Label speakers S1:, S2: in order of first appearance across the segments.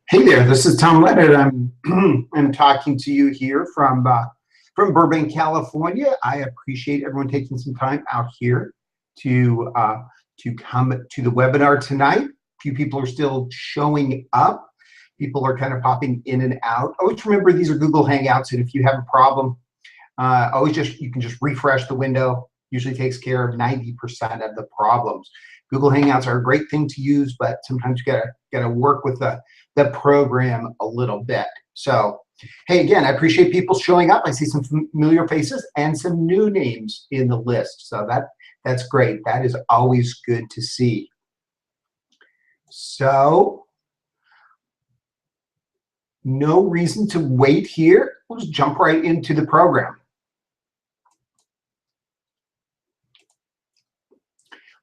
S1: Hey there, this is Tom Leonard. I'm talking to you here from Burbank, California. I appreciate everyone taking some time out here to come to the webinar tonight. A few people are still showing up. People are kind of popping in and out. Always remember these are Google Hangouts, and if you have a problem, you can just refresh the window. Usually takes care of 90% of the problems. Google Hangouts are a great thing to use, but sometimes you gotta work with the program a little bit. So, hey, again, I appreciate people showing up. I see some familiar faces and some new names in the list. So that's great. That is always good to see. So, no reason to wait here. We'll just jump right into the program.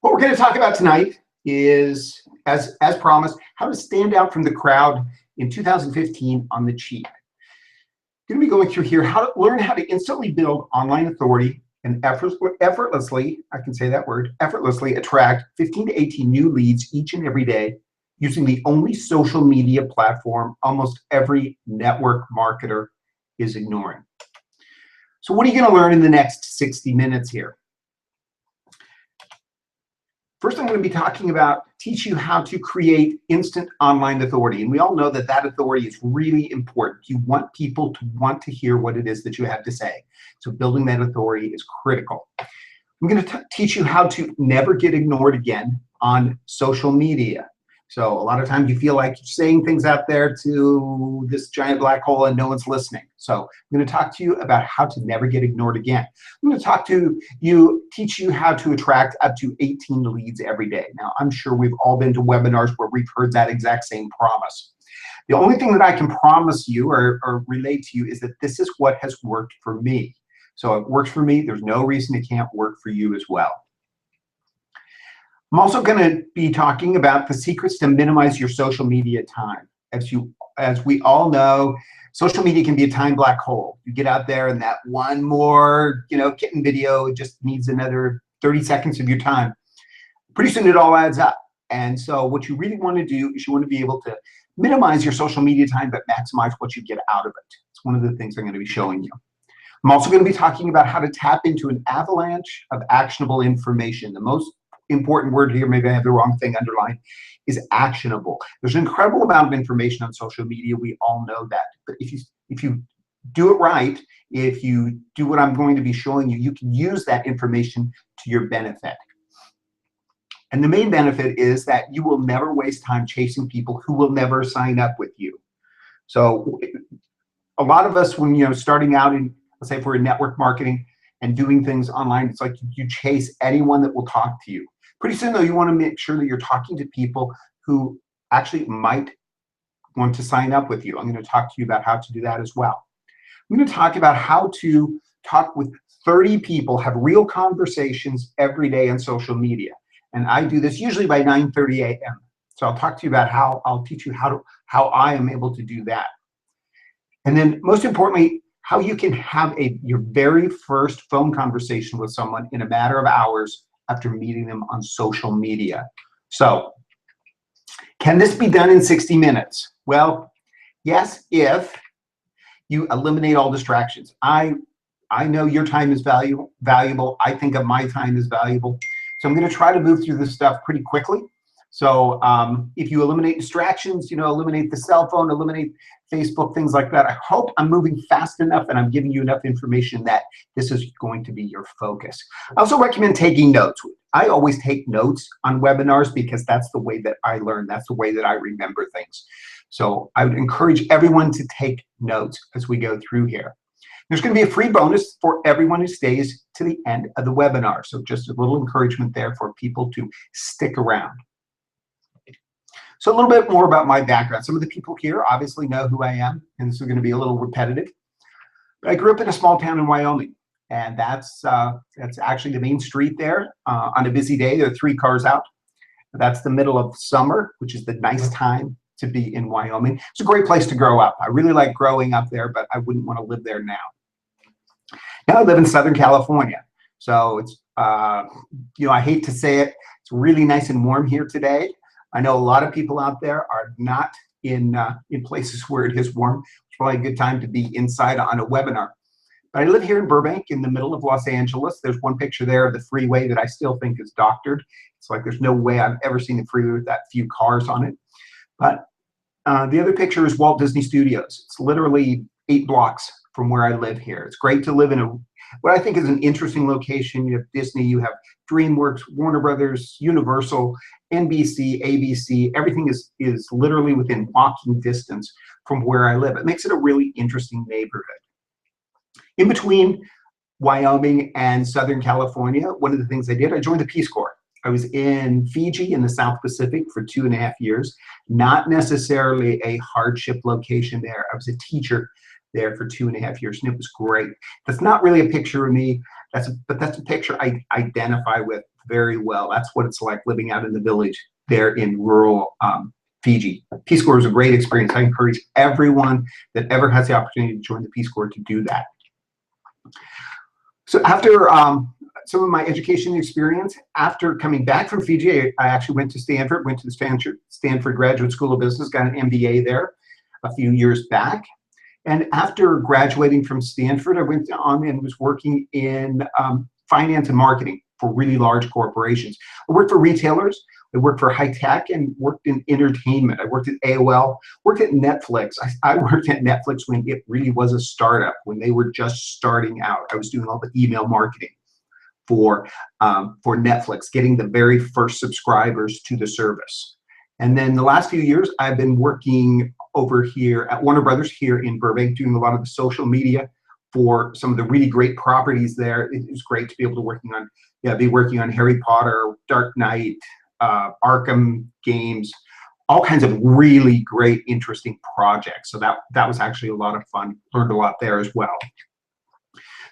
S1: What we're going to talk about tonight is, as promised, how to stand out from the crowd in 2015 on the Cheep. Going to be going through here how to learn how to instantly build online authority and effortlessly, I can say that word, effortlessly attract 15 to 18 new leads each and every day using the only social media platform almost every network marketer is ignoring. So what are you going to learn in the next 60 minutes here? First, I'm going to be talking about teach you how to create instant online authority. And we all know that that authority is really important. You want people to want to hear what it is that you have to say. So building that authority is critical. I'm going to teach you how to never get ignored again on social media. So a lot of times you feel like you're saying things out there to this giant black hole and no one's listening. So I'm going to talk to you about how to never get ignored again. I'm going to teach you how to attract up to 18 leads every day. Now, I'm sure we've all been to webinars where we've heard that exact same promise. The only thing that I can promise you or relate to you is that this is what has worked for me. So it works for me. There's no reason it can't work for you as well. I'm also going to be talking about the secrets to minimize your social media time. As we all know, social media can be a time black hole. You get out there and that one more, kitten video just needs another 30 seconds of your time. Pretty soon it all adds up. And so what you really want to do is you want to be able to minimize your social media time, but maximize what you get out of it. It's one of the things I'm going to be showing you. I'm also going to be talking about how to tap into an avalanche of actionable information. The most important word here, maybe I have the wrong thing underlined, is actionable. There's an incredible amount of information on social media. We all know that. But if you do it right, if you do what I'm going to be showing you, you can use that information to your benefit. And the main benefit is that you will never waste time chasing people who will never sign up with you. So a lot of us, when starting out in, let's say if we're in network marketing and doing things online, it's like you chase anyone that will talk to you. Pretty soon, though, you want to make sure that you're talking to people who actually might want to sign up with you. I'm going to talk to you about how to do that as well. I'm going to talk about how to talk with 30 people, have real conversations every day on social media. And I do this usually by 9:30 a.m. So I'll talk to you about I'll teach you how I am able to do that. And then most importantly, how you can have your very first phone conversation with someone in a matter of hours after meeting them on social media. So, can this be done in 60 minutes? Well, yes, if you eliminate all distractions. I know your time is valuable. I think of my time as valuable. So I'm going to try to move through this stuff pretty quickly. So if you eliminate distractions, eliminate the cell phone, eliminate Facebook, things like that. I hope I'm moving fast enough and I'm giving you enough information that this is going to be your focus. I also recommend taking notes. I always take notes on webinars because that's the way that I learn. That's the way that I remember things. So I would encourage everyone to take notes as we go through here. There's going to be a free bonus for everyone who stays to the end of the webinar. So just a little encouragement there for people to stick around. So a little bit more about my background. Some of the people here obviously know who I am, and this is going to be a little repetitive. But I grew up in a small town in Wyoming, and that's actually the main street there. On a busy day, there are 3 cars out. That's the middle of summer, which is the nice time to be in Wyoming. It's a great place to grow up. I really like growing up there, but I wouldn't want to live there now. Now I live in Southern California. So it's, I hate to say it, it's really nice and warm here today. I know a lot of people out there are not in places where it is warm. It's probably a good time to be inside on a webinar. But I live here in Burbank in the middle of Los Angeles. There's one picture there of the freeway that I still think is doctored. It's like there's no way I've ever seen a freeway with that few cars on it. But the other picture is Walt Disney Studios. It's literally 8 blocks from where I live here. It's great to live in what I think is an interesting location. You have Disney, you have DreamWorks, Warner Brothers, Universal, NBC, ABC. Everything is literally within walking distance from where I live. It makes it a really interesting neighborhood. In between Wyoming and Southern California, one of the things I did, I joined the Peace Corps. I was in Fiji in the South Pacific for 2.5 years, not necessarily a hardship location there. I was a teacher there for 2.5 years, and it was great. That's not really a picture of me, but that's a picture I identify with very well. That's what it's like living out in the village there in rural Fiji. Peace Corps is a great experience. I encourage everyone that ever has the opportunity to join the Peace Corps to do that. So after some of my education experience, after coming back from Fiji, I actually went to Stanford, went to the Stanford Graduate School of Business, got an MBA there a few years back. And after graduating from Stanford, I went on and was working in finance and marketing for really large corporations. I worked for retailers, I worked for high tech, and worked in entertainment. I worked at AOL, worked at Netflix. I worked at Netflix when it really was a startup, when they were just starting out. I was doing all the email marketing for Netflix, getting the very first subscribers to the service. And then the last few years, I've been working over here at Warner Brothers here in Burbank, doing a lot of the social media for some of the really great properties there. It was great to be able to be working on Harry Potter, Dark Knight, Arkham games, all kinds of really great, interesting projects. So that was actually a lot of fun. Learned a lot there as well.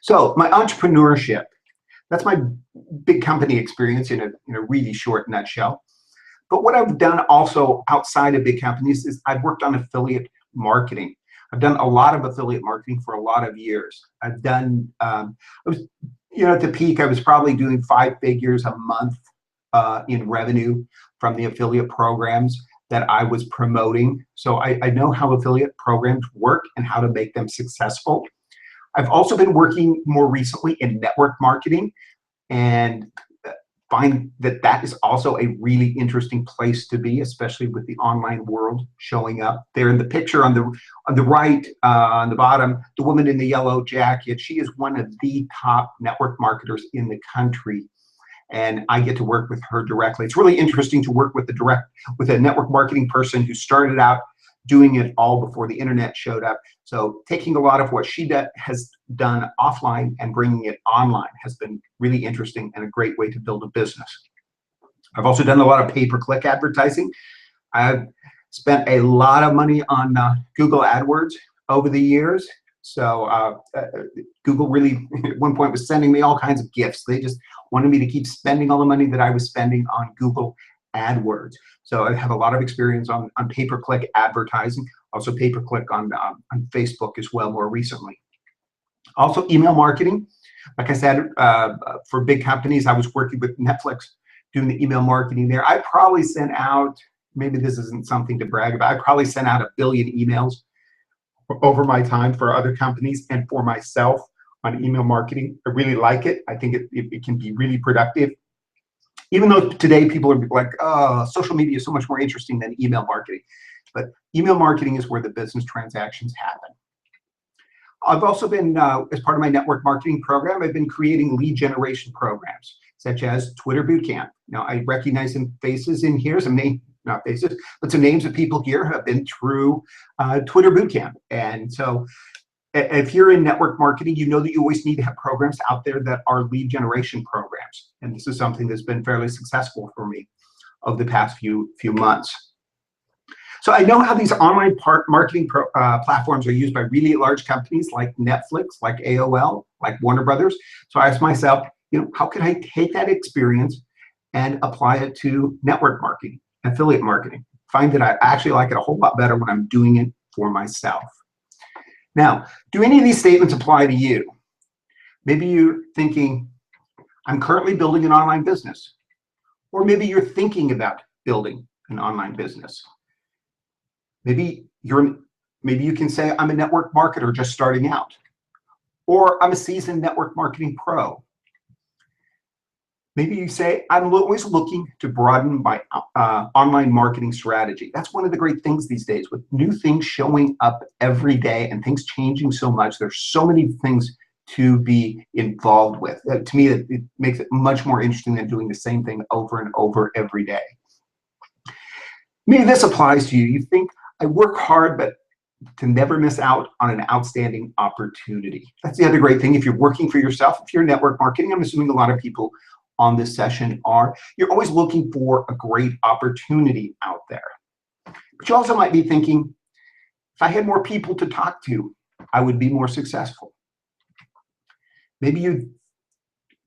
S1: So my entrepreneurship, that's my big company experience in a really short nutshell. But what I've done also outside of big companies is I've worked on affiliate marketing. I've done a lot of affiliate marketing for a lot of years. I've done, I was, at the peak, I was probably doing 5 figures a month in revenue from the affiliate programs that I was promoting. So I know how affiliate programs work and how to make them successful. I've also been working more recently in network marketing, and find that is also a really interesting place to be, especially with the online world showing up. There in the picture on the right, on the bottom, the woman in the yellow jacket, she is one of the top network marketers in the country, and I get to work with her directly. It's really interesting to work with a network marketing person who started out doing it all before the internet showed up. So taking a lot of what she has done offline and bringing it online has been really interesting and a great way to build a business. I've also done a lot of pay-per-click advertising. I've spent a lot of money on Google AdWords over the years. So Google really at one point was sending me all kinds of gifts. They just wanted me to keep spending all the money that I was spending on Google AdWords. So I have a lot of experience on pay-per-click advertising, also pay-per-click on Facebook as well more recently. Also email marketing. Like I said, for big companies, I was working with Netflix doing the email marketing there. I probably sent out, maybe this isn't something to brag about, I probably sent out 1 billion emails over my time for other companies and for myself on email marketing. I really like it. I think it can be really productive. Even though today people are like, oh, social media is so much more interesting than email marketing. But email marketing is where the business transactions happen. I've also been, as part of my network marketing program, I've been creating lead generation programs, such as Twitter Bootcamp. Now, I recognize some faces in here, some names, not faces, but some names of people here who have been through Twitter Bootcamp. And so if you're in network marketing, you know that you always need to have programs out there that are lead generation programs. And this is something that's been fairly successful for me over the past few months. So I know how these online marketing platforms are used by really large companies like Netflix, like AOL, like Warner Brothers. So I asked myself, how could I take that experience and apply it to network marketing, affiliate marketing? Find that I actually like it a whole lot better when I'm doing it for myself. Now, do any of these statements apply to you? Maybe you're thinking, I'm currently building an online business. Or maybe you're thinking about building an online business. Maybe you can say, I'm a network marketer just starting out, or I'm a seasoned network marketing pro. Maybe you say, I'm always looking to broaden my online marketing strategy. That's one of the great things these days with new things showing up every day and things changing so much. There's so many things to be involved with. To me, it makes it much more interesting than doing the same thing over and over every day. Maybe this applies to you. You think, I work hard, but to never miss out on an outstanding opportunity. That's the other great thing. If you're working for yourself, if you're network marketing, I'm assuming a lot of people on this session are, you're always looking for a great opportunity out there. But you also might be thinking, if I had more people to talk to, I would be more successful. Maybe you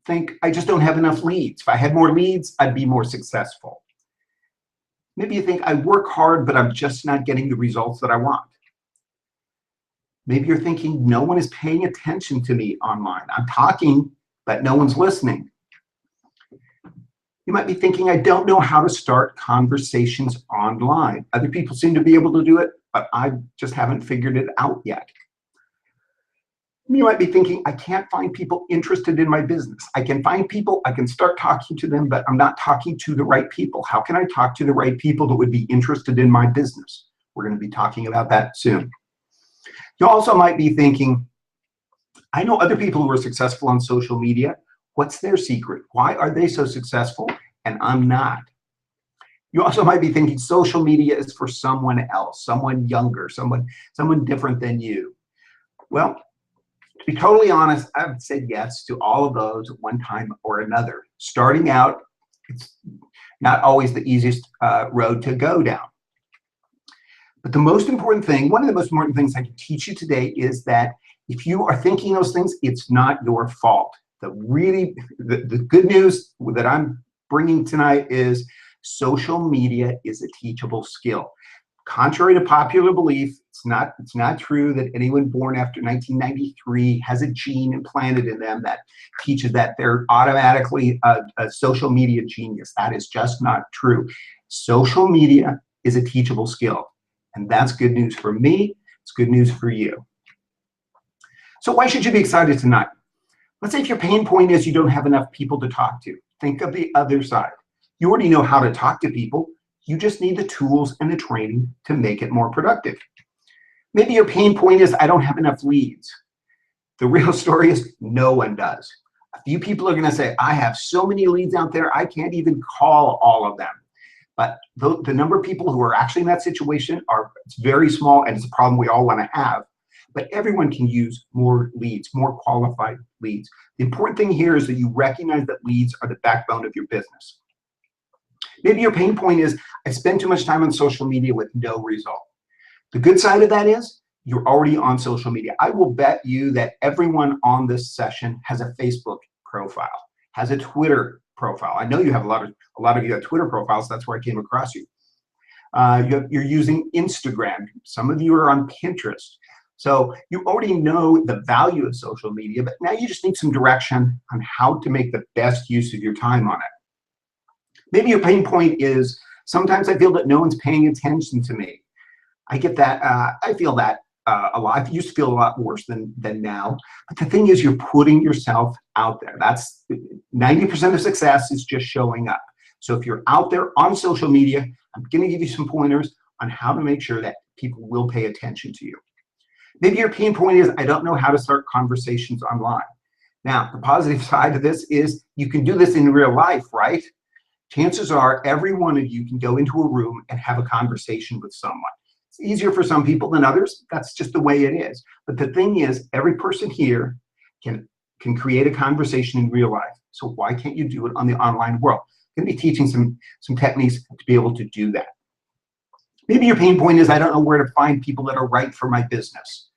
S1: think, I just don't have enough leads. If I had more leads, I'd be more successful. Maybe you think, I work hard, but I'm just not getting the results that I want. Maybe you're thinking, no one is paying attention to me online. I'm talking, but no one's listening. You might be thinking, I don't know how to start conversations online. Other people seem to be able to do it, but I just haven't figured it out yet. You might be thinking, I can't find people interested in my business. I can find people, I can start talking to them, but I'm not talking to the right people. How can I talk to the right people that would be interested in my business? We're going to be talking about that soon. You also might be thinking, I know other people who are successful on social media. What's their secret? Why are they so successful and I'm not? You also might be thinking social media is for someone else, someone younger, someone different than you. Well, to be totally honest, I've said yes to all of those at one time or another. Starting out, it's not always the easiest road to go down. But the most important thing, one of the most important things I can teach you today is that if you are thinking those things, it's not your fault. The good news that I'm bringing tonight is social media is a teachable skill. Contrary to popular belief, it's not true that anyone born after 1993 has a gene implanted in them that teaches that they're automatically a social media genius. That is just not true. Social media is a teachable skill, and that's good news for me. It's good news for you. So why should you be excited tonight? Let's say if your pain point is you don't have enough people to talk to. Think of the other side. You already know how to talk to people. You just need the tools and the training to make it more productive. Maybe your pain point is I don't have enough leads. The real story is no one does. A few people are going to say, I have so many leads out there, I can't even call all of them. But the number of people who are actually in that situation it's very small, and it's a problem we all want to have. But everyone can use more leads, more qualified leads. The important thing here is that you recognize that leads are the backbone of your business. Maybe your pain point is, I spend too much time on social media with no result. The good side of that is, you're already on social media. I will bet you that everyone on this session has a Facebook profile, has a Twitter profile. I know you have a lot of you have Twitter profiles. That's where I came across you. You're using Instagram. Some of you are on Pinterest. So you already know the value of social media, but now you just need some direction on how to make the best use of your time on it. Maybe your pain point is, sometimes I feel that no one's paying attention to me. I get that. I feel that a lot. I used to feel a lot worse than now. But the thing is, you're putting yourself out there. That's 90% of success is just showing up. So if you're out there on social media, I'm going to give you some pointers on how to make sure that people will pay attention to you. Maybe your pain point is, I don't know how to start conversations online. Now, the positive side of this is you can do this in real life, right? Chances are every one of you can go into a room and have a conversation with someone. It's easier for some people than others. That's just the way it is. But the thing is, every person here can create a conversation in real life. So why can't you do it on the online world? I'm going to be teaching some techniques to be able to do that. Maybe your pain point is, I don't know where to find people that are right for my business.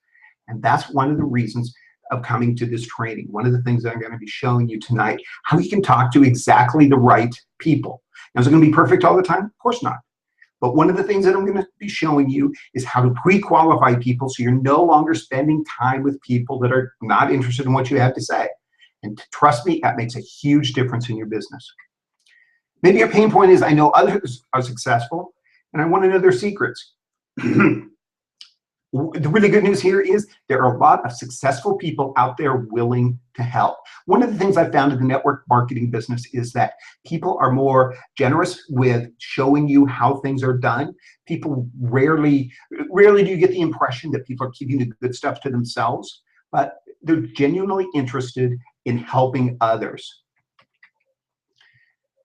S1: And that's one of the reasons of coming to this training. One of the things that I'm going to be showing you tonight, how you can talk to exactly the right people. Now, is it going to be perfect all the time? Of course not. But one of the things that I'm going to be showing you is how to pre-qualify people so you're no longer spending time with people that are not interested in what you have to say. And trust me, that makes a huge difference in your business. Maybe your pain point is, I know others are successful, and I want to know their secrets. The really good news here is there are a lot of successful people out there willing to help. One of the things I found in the network marketing business is that people are more generous with showing you how things are done. People rarely do you get the impression that people are keeping the good stuff to themselves, but they're genuinely interested in helping others.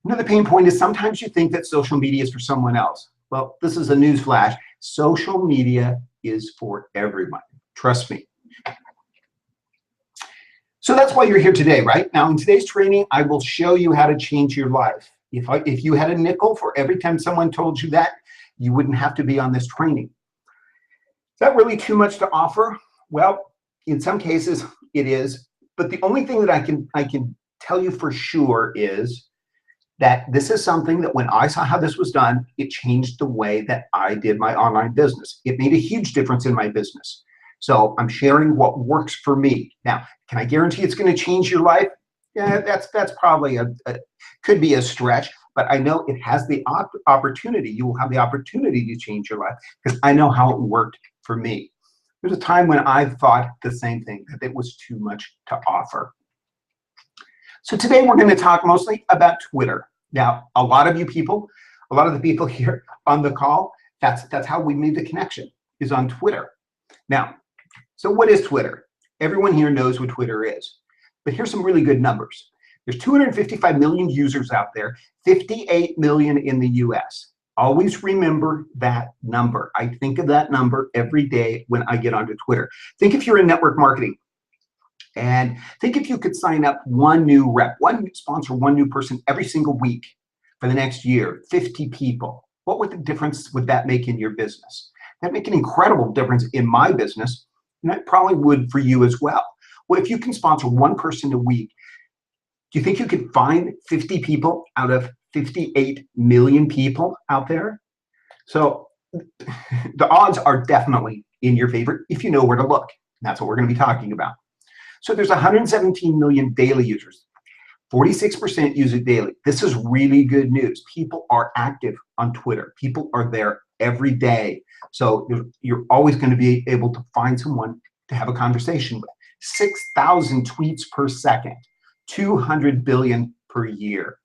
S1: Another pain point is sometimes you think that social media is for someone else. Well, this is a news flash. Social media is for everyone. Trust me. So that's why you're here today, right? Now, in today's training, I will show you how to change your life. If you had a nickel for every time someone told you that, you wouldn't have to be on this training. Is that really too much to offer? Well, in some cases, it is. But the only thing that I can tell you for sure is that this is something that when I saw how this was done, it changed the way that I did my online business. It made a huge difference in my business. So I'm sharing what works for me. Now, can I guarantee it's going to change your life? Yeah, that's probably could be a stretch, but I know it has the opportunity. You will have the opportunity to change your life because I know how it worked for me. There's a time when I thought the same thing, that it was too much to offer. So today we're going to talk mostly about Twitter. Now, a lot of the people here on the call, that's how we made the connection, is on Twitter. Now, so what is Twitter? Everyone here knows what Twitter is, but here's some really good numbers. There's 255 million users out there, 58 million in the US. Always remember that number. I think of that number every day when I get onto Twitter. Think if you're in network marketing. And think if you could sign up one new rep, one sponsor, one new person every single week for the next year, 50 people. What would the difference would that make in your business? That'd make an incredible difference in my business, and it probably would for you as well. Well, if you can sponsor one person a week, do you think you could find 50 people out of 58 million people out there? So the odds are definitely in your favor if you know where to look. That's what we're going to be talking about. So there's 117 million daily users. 46% use it daily. This is really good news. People are active on Twitter. People are there every day. So you're always going to be able to find someone to have a conversation with. 6,000 tweets per second, 200 billion per year.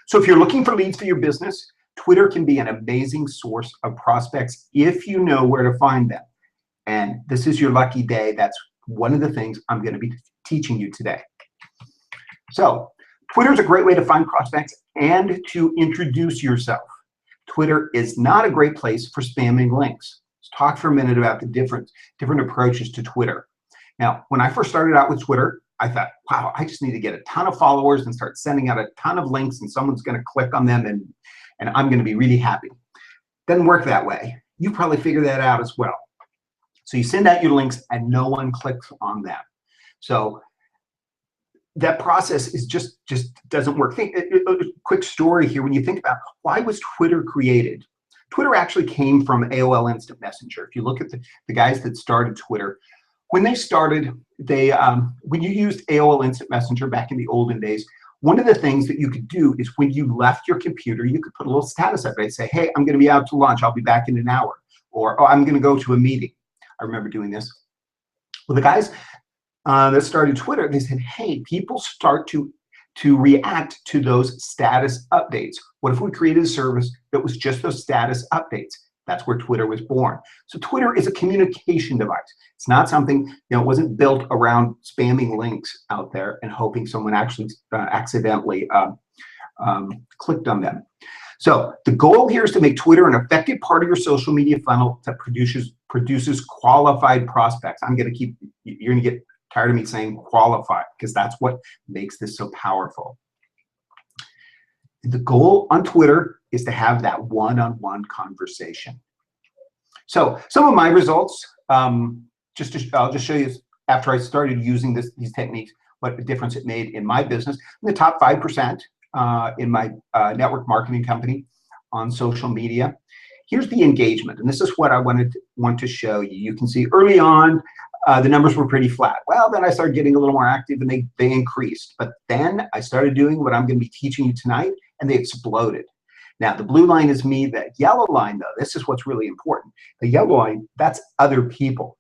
S1: So if you're looking for leads for your business, Twitter can be an amazing source of prospects if you know where to find them. And this is your lucky day. That's one of the things I'm going to be teaching you today. So Twitter is a great way to find prospects and to introduce yourself. Twitter is not a great place for spamming links. Let's talk for a minute about the different approaches to Twitter. Now, when I first started out with Twitter, I thought, wow, I just need to get a ton of followers and start sending out a ton of links and someone's going to click on them and I'm going to be really happy. Doesn't work that way. You probably figured that out as well. So you send out your links and no one clicks on them. So that process is just doesn't work. Think a quick story here. When you think about why was Twitter created, Twitter actually came from AOL Instant Messenger. If you look at the guys that started Twitter, when they started, when you used AOL Instant Messenger back in the olden days, one of the things that you could do is when you left your computer, you could put a little status up there. Say, hey, I'm going to be out to lunch. I'll be back in an hour. Or, oh, I'm going to go to a meeting. I remember doing this. Well, the guys that started Twitter, they said, hey, people start to react to those status updates. What if we created a service that was just those status updates? That's where Twitter was born. So Twitter is a communication device. It's not something, it wasn't built around spamming links out there and hoping someone actually accidentally clicked on them. So the goal here is to make Twitter an effective part of your social media funnel that produces qualified prospects. You're gonna get tired of me saying qualified because that's what makes this so powerful. The goal on Twitter is to have that one-on-one conversation. So some of my results, I'll just show you after I started using these techniques, what a difference it made in my business. In the top 5% in my network marketing company on social media. Here's the engagement, and this is what I want to show you. You can see early on, the numbers were pretty flat. Well, then I started getting a little more active and they increased. But then I started doing what I'm going to be teaching you tonight, and they exploded. Now, the blue line is me. The yellow line, though, this is what's really important. The yellow line, that's other people.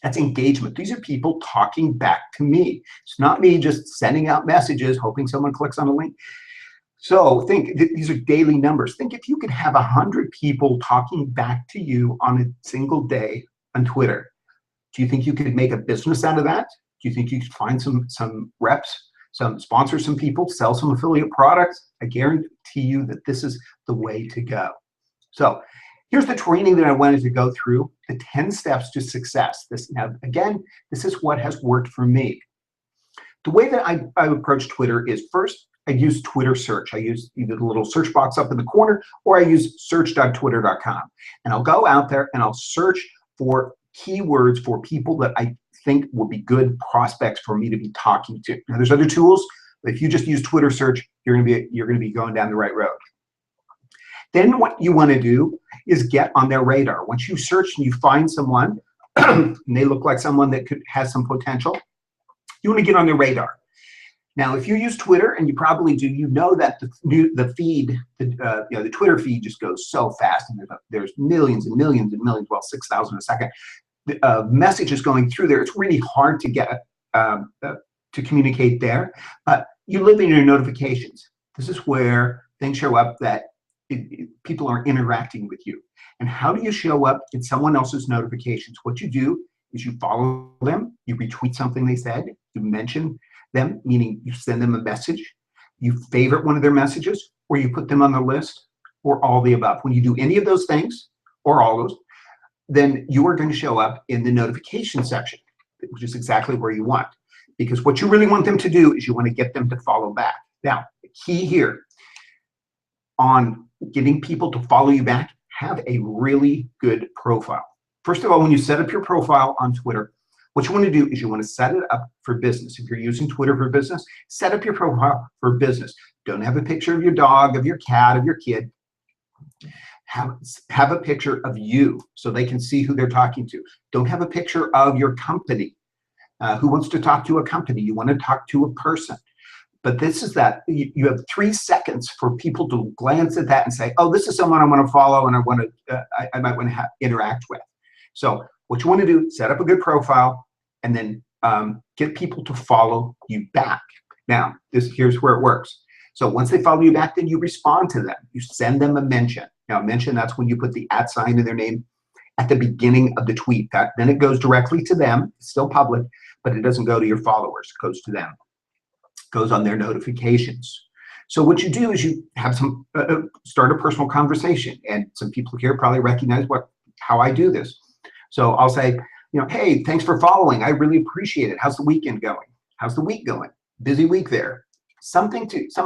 S1: That's engagement. These are people talking back to me. It's not me just sending out messages, hoping someone clicks on a link. So think, these are daily numbers. Think if you could have 100 people talking back to you on a single day on Twitter. Do you think you could make a business out of that? Do you think you could find some reps, sponsor some people, sell some affiliate products? I guarantee you that this is the way to go. So here's the training that I wanted to go through, the 10 steps to success. Now, again, this is what has worked for me. The way that I approach Twitter is, first, I use Twitter search. I use either the little search box up in the corner, or I use search.twitter.com. And I'll go out there and I'll search for keywords for people that I think will be good prospects for me to be talking to. Now, there's other tools, but if you just use Twitter search, you're gonna be going down the right road. Then what you want to do is get on their radar. Once you search and you find someone and they look like someone that has some potential, you want to get on their radar. Now, if you use Twitter, and you probably do, you know that the feed, the Twitter feed just goes so fast, and there's millions and millions and millions, well, 6,000 a second, messages going through there. It's really hard to get to communicate there. You live in your notifications. This is where things show up that people are interacting with you. And how do you show up in someone else's notifications? What you do is you follow them, you retweet something they said, you mention them, meaning you send them a message, you favorite one of their messages, or you put them on the list, or all the above. When you do any of those things, or all those, then you are going to show up in the notification section, which is exactly where you want. Because what you really want them to do is you want to get them to follow back. Now, the key here on getting people to follow you back, have a really good profile. First of all, when you set up your profile on Twitter, what you want to do is you want to set it up for business. If you're using Twitter for business, set up your profile for business. Don't have a picture of your dog, of your cat, of your kid. Have a picture of you so they can see who they're talking to. Don't have a picture of your company. Who wants to talk to a company? You want to talk to a person. But this is that you have 3 seconds for people to glance at that and say, oh, this is someone I want to follow and I might want to interact with. So what you want to do, set up a good profile and then get people to follow you back. Now, here's where it works. So once they follow you back, then you respond to them. You send them a mention. Now, mention, that's when you put the @ sign in their name at the beginning of the tweet. Then it goes directly to them. It's still public, but it doesn't go to your followers. It goes to them. Goes on their notifications. So what you do is you have start a personal conversation, and some people here probably recognize how I do this. So I'll say, hey, thanks for following. I really appreciate it. How's the weekend going? How's the week going? Busy week there. Some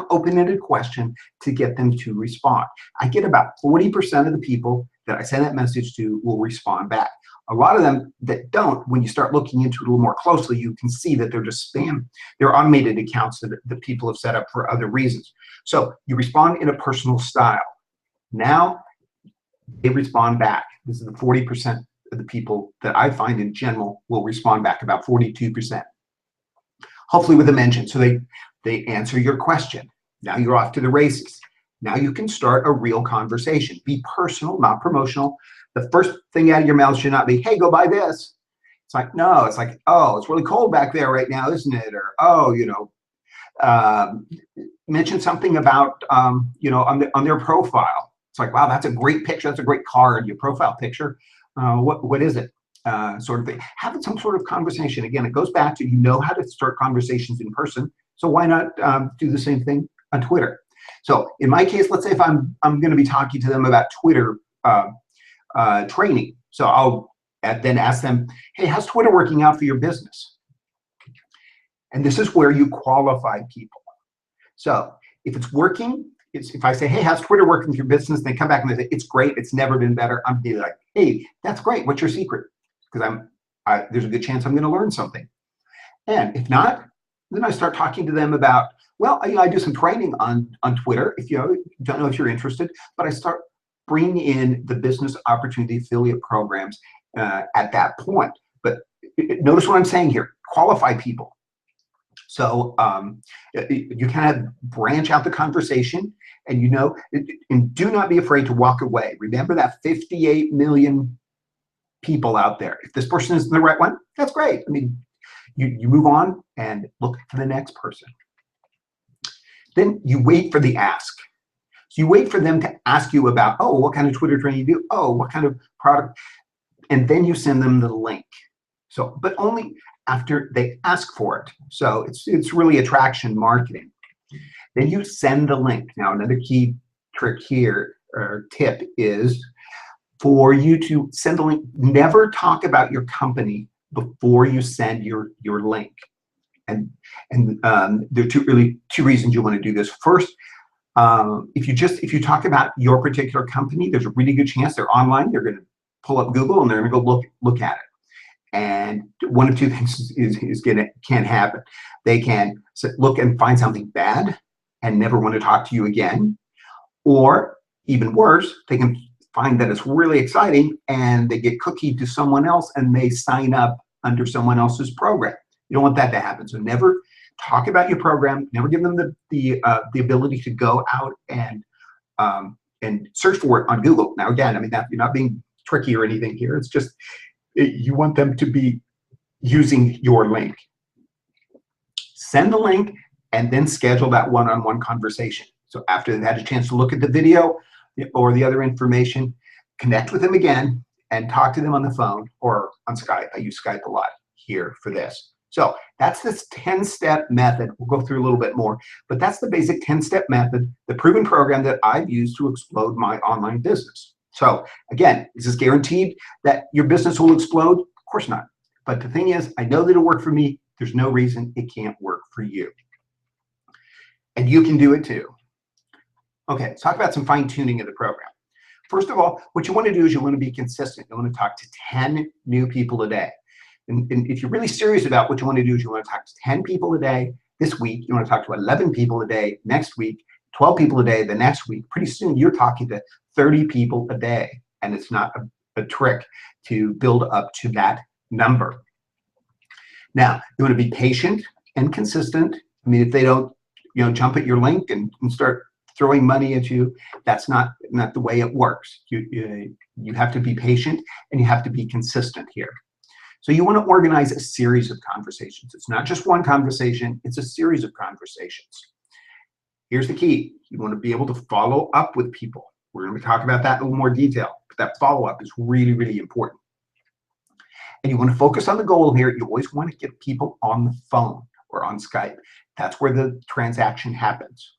S1: open-ended question to get them to respond. I get about 40% of the people that I send that message to will respond back. A lot of them that don't, when you start looking into it a little more closely, you can see that they're just spam. They're automated accounts that people have set up for other reasons. So you respond in a personal style. Now they respond back. This is the 40% of the people that I find in general will respond back, about 42%. Hopefully with a mention. So they answer your question. Now you're off to the races. Now you can start a real conversation. Be personal, not promotional. The first thing out of your mouth should not be, hey, go buy this. It's like, no, it's like, oh, it's really cold back there right now, isn't it? Or, oh, mention something about, on their profile. It's like, wow, that's a great picture. That's a great card, your profile picture. What is it? Sort of thing. Have some sort of conversation. Again, it goes back to, how to start conversations in person. So why not do the same thing on Twitter? So in my case, let's say if I'm going to be talking to them about Twitter training. So I'll then ask them, hey, how's Twitter working out for your business? And this is where you qualify people. So if it's working, if I say, hey, how's Twitter working for your business? They come back and they say, it's great. It's never been better. I'm be like, hey, that's great. What's your secret? Because there's a good chance I'm going to learn something. And if not, then I start talking to them about, well, I do some training on Twitter. If you don't know if you're interested, but I start bringing in the business opportunity affiliate programs at that point. But notice what I'm saying here. Qualify people. So you kind of branch out the conversation, and and do not be afraid to walk away. Remember that 58 million people out there. If this person isn't the right one, that's great. I mean, you move on and look for the next person. Then you wait for the ask. So you wait for them to ask you about, oh, what kind of Twitter training you do? Oh, what kind of product? And then you send them the link. So, but only after they ask for it. So it's really attraction marketing. Then you send the link. Now, another key trick here or tip is for you to send the link. Never talk about your company before you send your link. And there are two reasons you want to do this. First, if you talk about your particular company, there's a really good chance they're online. They're going to pull up Google and they're going to go look at it. And one of two things can happen. They can look and find something bad and never want to talk to you again, or even worse, they can find that it's really exciting and they get cookied to someone else and they sign up under someone else's program. You don't want that to happen. So never talk about your program. Never give them the ability to go out and search for it on Google. Now, again, I mean, you're not being tricky or anything here. It's just you want them to be using your link. Send the link and then schedule that one-on-one conversation. So after they've had a chance to look at the video or the other information, connect with them again and talk to them on the phone or on Skype. I use Skype a lot here for this. So that's this 10-step method. We'll go through a little bit more, but that's the basic 10-step method, the proven program that I've used to explode my online business. So again, is this guaranteed that your business will explode? Of course not. But the thing is, I know that it'll work for me. There's no reason it can't work for you. And you can do it too. Okay, let's talk about some fine tuning of the program. First of all, what you want to do is you want to be consistent. You want to talk to 10 new people a day. And if you're really serious about what you want to do is you want to talk to 10 people a day this week. You want to talk to 11 people a day next week, 12 people a day the next week. Pretty soon you're talking to 30 people a day. And it's not a trick to build up to that number. Now, you want to be patient and consistent. I mean, if they don't jump at your link and start throwing money at you, that's not the way it works. You have to be patient and you have to be consistent here. So you want to organize a series of conversations. It's not just one conversation, it's a series of conversations. Here's the key. You want to be able to follow up with people. We're going to talk about that in a little more detail, but that follow-up is really, really important. And you want to focus on the goal here. You always want to get people on the phone or on Skype. That's where the transaction happens.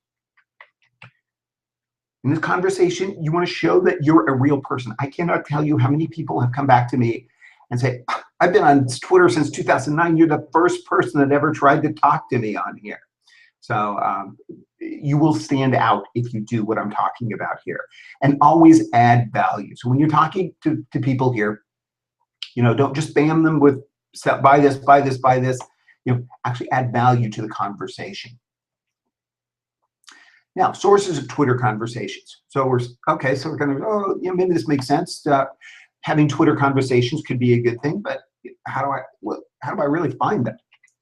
S1: In this conversation, you want to show that you're a real person. I cannot tell you how many people have come back to me and say, I've been on Twitter since 2009. You're the first person that ever tried to talk to me on here. So you will stand out if you do what I'm talking about here. And always add value. So when you're talking to people here, don't just spam them with buy this, buy this, buy this. Actually add value to the conversation. Now, sources of Twitter conversations. So we're going to, maybe this makes sense. Having Twitter conversations could be a good thing, but how do I really find them?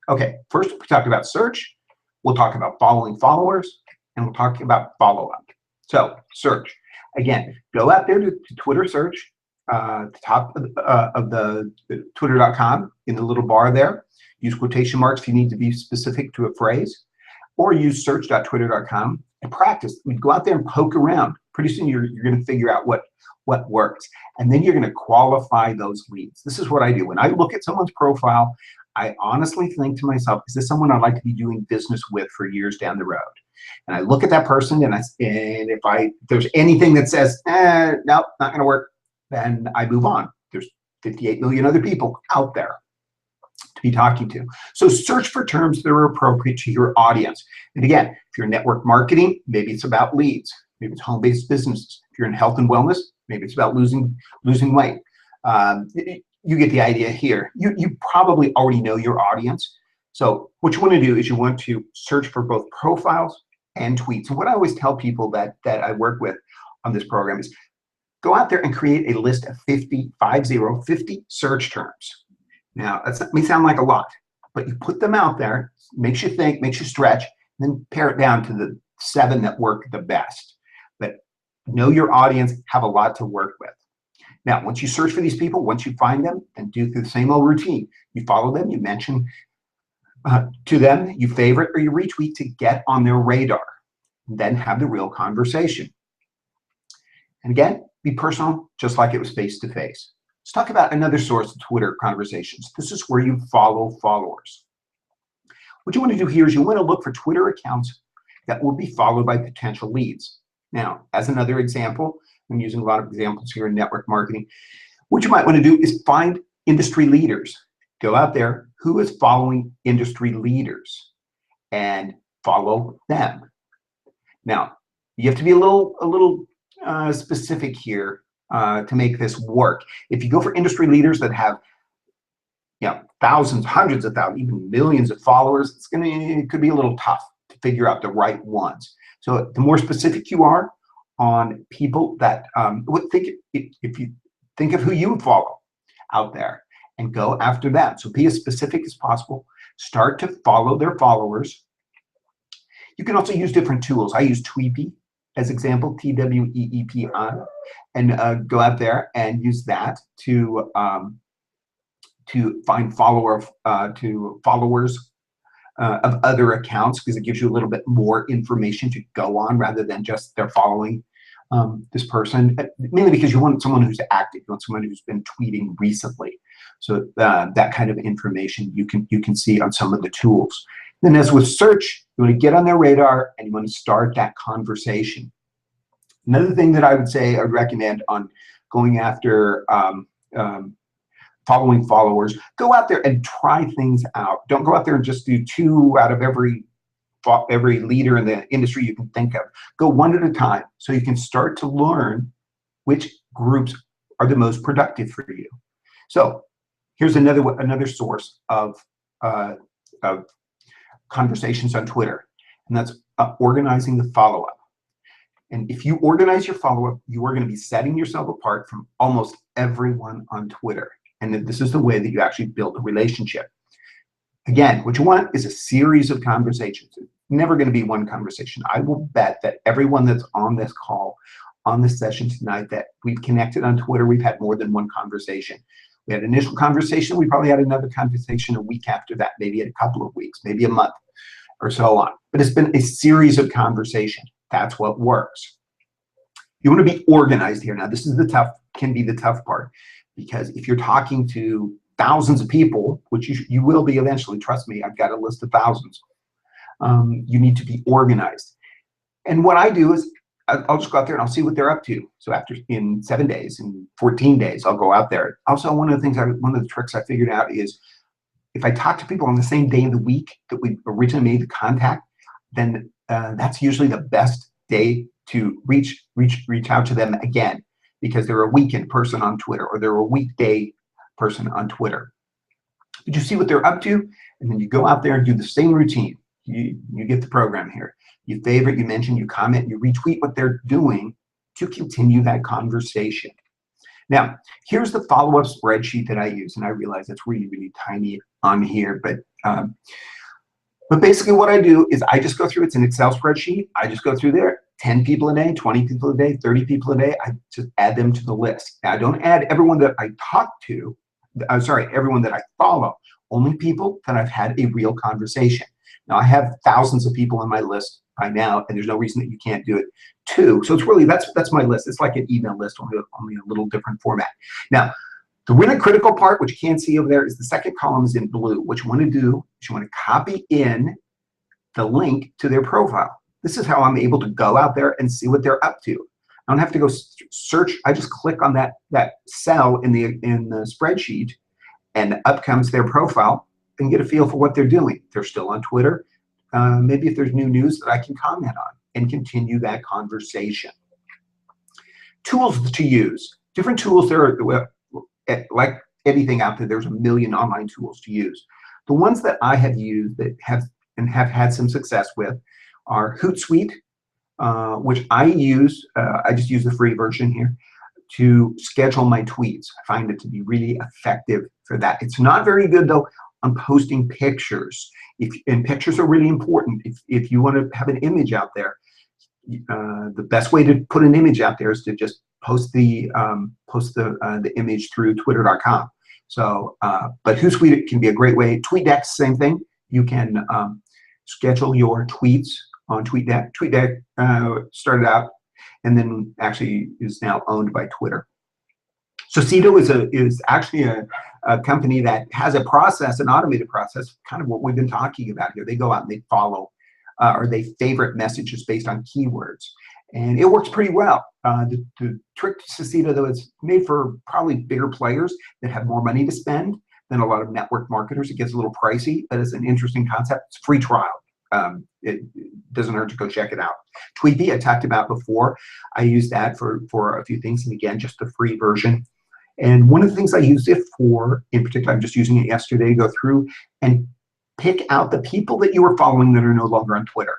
S1: Okay, first we talked about search. We'll talk about following followers, and we'll talk about follow-up. So search. Again, go out there to Twitter search, the top of the twitter.com in the little bar there. Use quotation marks if you need to be specific to a phrase, or use search.twitter.com and practice. We go out there and poke around. Pretty soon you're going to figure out what works, and then you're going to qualify those leads. This is what I do. When I look at someone's profile, I honestly think to myself, is this someone I'd like to be doing business with for years down the road? And I look at that person, and if there's anything that says, no, not going to work, then I move on. There's 58 million other people out there to be talking to. So search for terms that are appropriate to your audience. And again, if you're in network marketing, maybe it's about leads. Maybe it's home-based businesses. If you're in health and wellness, maybe it's about losing weight. You get the idea here. You probably already know your audience. So what you want to do is you want to search for both profiles and tweets. And what I always tell people that I work with on this program is go out there and create a list of 50 search terms. Now, that may sound like a lot, but you put them out there, makes you think, makes you stretch, and then pare it down to the 7 that work the best. But know your audience, have a lot to work with. Now, once you search for these people, once you find them, then do the same old routine. You follow them, you mention to them, you favorite or you retweet to get on their radar. Then have the real conversation. And again, be personal, just like it was face-to-face. Let's talk about another source of Twitter conversations. This is where you follow followers. What you want to do here is you want to look for Twitter accounts that will be followed by potential leads. Now, as another example, I'm using a lot of examples here in network marketing. What you might want to do is find industry leaders. Go out there, who is following industry leaders, and follow them. Now, you have to be a little specific here to make this work. If you go for industry leaders that have, thousands, hundreds of thousands, even millions of followers, it could be a little tough to figure out the right ones. So the more specific you are on people that if you think of who you follow out there and go after them. So be as specific as possible. Start to follow their followers. You can also use different tools. I use Tweepy as example, T-W-E-E-P-I, and go out there and use that to find followers of other accounts, because it gives you a little bit more information to go on rather than just they're following this person, mainly because you want someone who's active, you want someone who's been tweeting recently. So that kind of information you can see on some of the tools. Then as with search, you want to get on their radar and you want to start that conversation. Another thing that I would say I would recommend on going after following followers, go out there and try things out. Don't go out there and just do 2 out of every leader in the industry you can think of. Go one at a time so you can start to learn which groups are the most productive for you. So here's another source of conversations on Twitter, and that's organizing the follow-up. And if you organize your follow-up, you are going to be setting yourself apart from almost everyone on Twitter. And this is the way that you actually build a relationship. Again, what you want is a series of conversations. It's never going to be one conversation. I will bet that everyone that's on this call, on this session tonight, that we've connected on Twitter, we've had more than one conversation. We had an initial conversation. We probably had another conversation a week after that, maybe a couple of weeks, maybe a month or so on. But it's been a series of conversations. That's what works. You want to be organized here. Now, this is can be the tough part, because if you're talking to thousands of people, which you will be eventually, trust me, I've got a list of thousands, you need to be organized. And what I do is I'll just go out there and I'll see what they're up to. So in 7 days, in 14 days, I'll go out there. Also, one of the tricks I figured out is if I talk to people on the same day of the week that we originally made the contact, then that's usually the best day to reach out to them again, because they're a weekend person on Twitter or they're a weekday person on Twitter. But you see what they're up to, and then you go out there and do the same routine. You get the program here. You favorite, you mention, you comment, you retweet what they're doing to continue that conversation. Now, here's the follow-up spreadsheet that I use, and I realize that's really, really tiny on here, but basically what I do is I just go through, it's an Excel spreadsheet, I just go through there, 10 people a day, 20 people a day, 30 people a day, I just add them to the list. Now, I don't add everyone that I talk to, everyone that I follow, only people that I've had a real conversation. Now, I have thousands of people on my list by now, and there's no reason that you can't do it too. So it's really, that's my list. It's like an email list, only a little different format. Now, the really critical part, which you can't see over there, is the second column is in blue. What you want to do is you want to copy in the link to their profile. This is how I'm able to go out there and see what they're up to. I don't have to go search. I just click on that cell in the spreadsheet, and up comes their profile, and get a feel for what they're doing. They're still on Twitter. Maybe if there's new news that I can comment on and continue that conversation. Tools to use. Different tools. There are, like anything out there, there's a million online tools to use. The ones that I have used that have had some success with are Hootsuite, which I use. I just use the free version here to schedule my tweets. I find it to be really effective for that. It's not very good though on posting pictures. And pictures are really important. If you want to have an image out there, the best way to put an image out there is to just post the image through twitter.com. So, but Hootsuite can be a great way. TweetDeck, same thing. You can schedule your tweets on TweetDeck. TweetDeck started out and then actually is now owned by Twitter. So Cedo is actually a company that has a process, an automated process, kind of what we've been talking about here. They go out and they follow or they favorite messages based on keywords. And it works pretty well. The trick to Cedo, though, is made for probably bigger players that have more money to spend than a lot of network marketers. It gets a little pricey, but it's an interesting concept. It's a free trial. It doesn't hurt to go check it out. Tweetbee, I talked about before. I use that for a few things, and again, just the free version. And one of the things I use it for, in particular, I'm just using it yesterday, go through and pick out the people that you were following that are no longer on Twitter,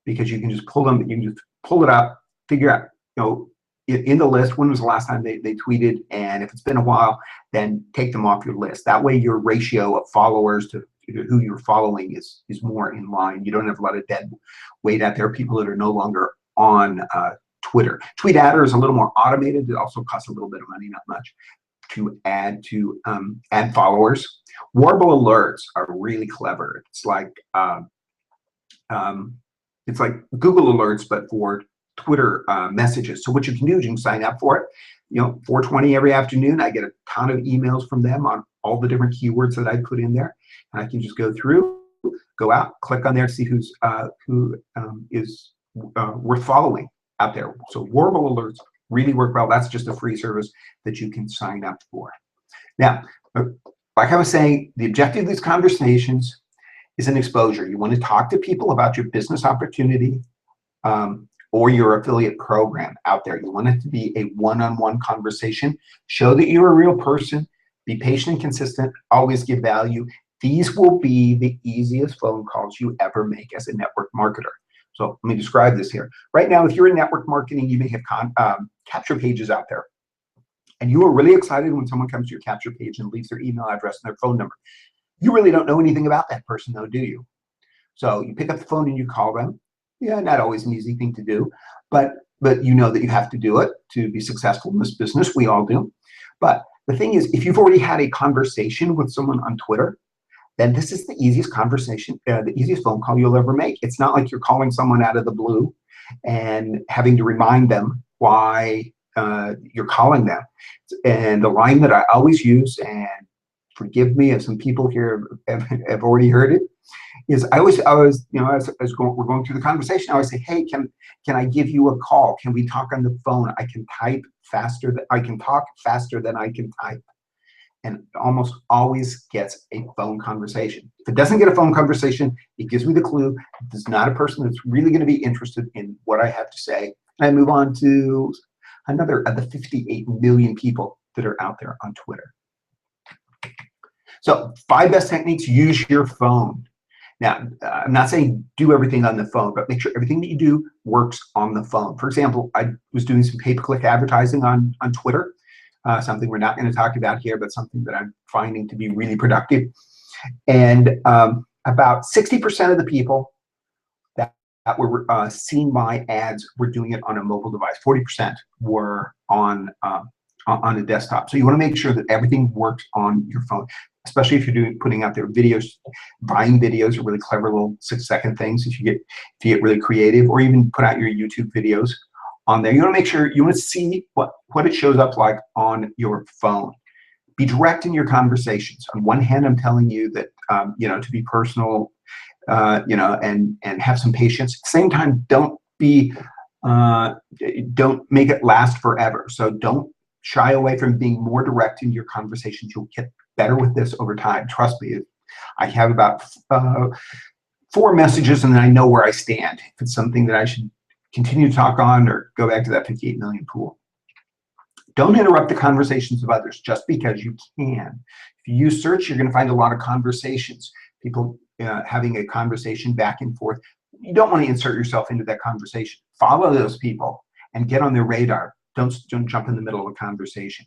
S1: because you can just pull them, you can just pull it up, figure out, in the list, when was the last time they tweeted, and if it's been a while, then take them off your list. That way your ratio of followers to who you're following is more in line. You don't have a lot of dead weight out there, people that are no longer on Twitter. Tweet Adder is a little more automated. It also costs a little bit of money, not much, to add followers. Warble alerts are really clever. It's like Google alerts, but for Twitter messages. So what you can do is you can sign up for it. 4:20 every afternoon, I get a ton of emails from them on all the different keywords that I put in there, and I can just go through, go out, click on there to see who is worth following out there. So Warble alerts really work well. That's just a free service that you can sign up for. Now, like I was saying, the objective of these conversations is an exposure. You want to talk to people about your business opportunity or your affiliate program out there. You want it to be a one-on-one conversation. Show that you're a real person. Be patient and consistent. Always give value. These will be the easiest phone calls you ever make as a network marketer. So let me describe this here. Right now, if you're in network marketing, you may have capture pages out there. And you are really excited when someone comes to your capture page and leaves their email address and their phone number. You really don't know anything about that person, though, do you? So you pick up the phone and you call them. Yeah, not always an easy thing to do, but you know that you have to do it to be successful in this business. We all do. But the thing is, if you've already had a conversation with someone on Twitter, then this is the easiest conversation, the easiest phone call you'll ever make. It's not like you're calling someone out of the blue and having to remind them why you're calling them. And the line that I always use, and forgive me if some people here have already heard it, is I always as we're going through the conversation, I always say, hey, can I give you a call? Can we talk on the phone? I can type faster than I can talk faster than I can type. And almost always gets a phone conversation. If it doesn't get a phone conversation, it gives me the clue it's not a person that's really going to be interested in what I have to say. And I move on to another of the 58 million people that are out there on Twitter. So 5 best techniques: use your phone. Now, I'm not saying do everything on the phone, but make sure everything that you do works on the phone. For example, I was doing some pay-per-click advertising on Twitter, something we're not going to talk about here, but something that I'm finding to be really productive. And about 60% of the people that were seeing my ads were doing it on a mobile device. 40% were on a desktop. So you want to make sure that everything works on your phone, especially if you're putting out their videos. Buying videos are really clever little 6-second things if you get really creative, or even put out your YouTube videos on there. You want to make sure, you want to see what it shows up like on your phone. Be direct in your conversations. On one hand, I'm telling you that to be personal, and have some patience. At the same time, don't make it last forever. So don't shy away from being more direct in your conversations. You'll get better with this over time. Trust me. I have about 4 messages, and then I know where I stand. If it's something that I should continue to talk on or go back to that 58 million pool. Don't interrupt the conversations of others just because you can. If you use search, you're going to find a lot of conversations. People having a conversation back and forth. You don't want to insert yourself into that conversation. Follow those people and get on their radar. Don't jump in the middle of a conversation.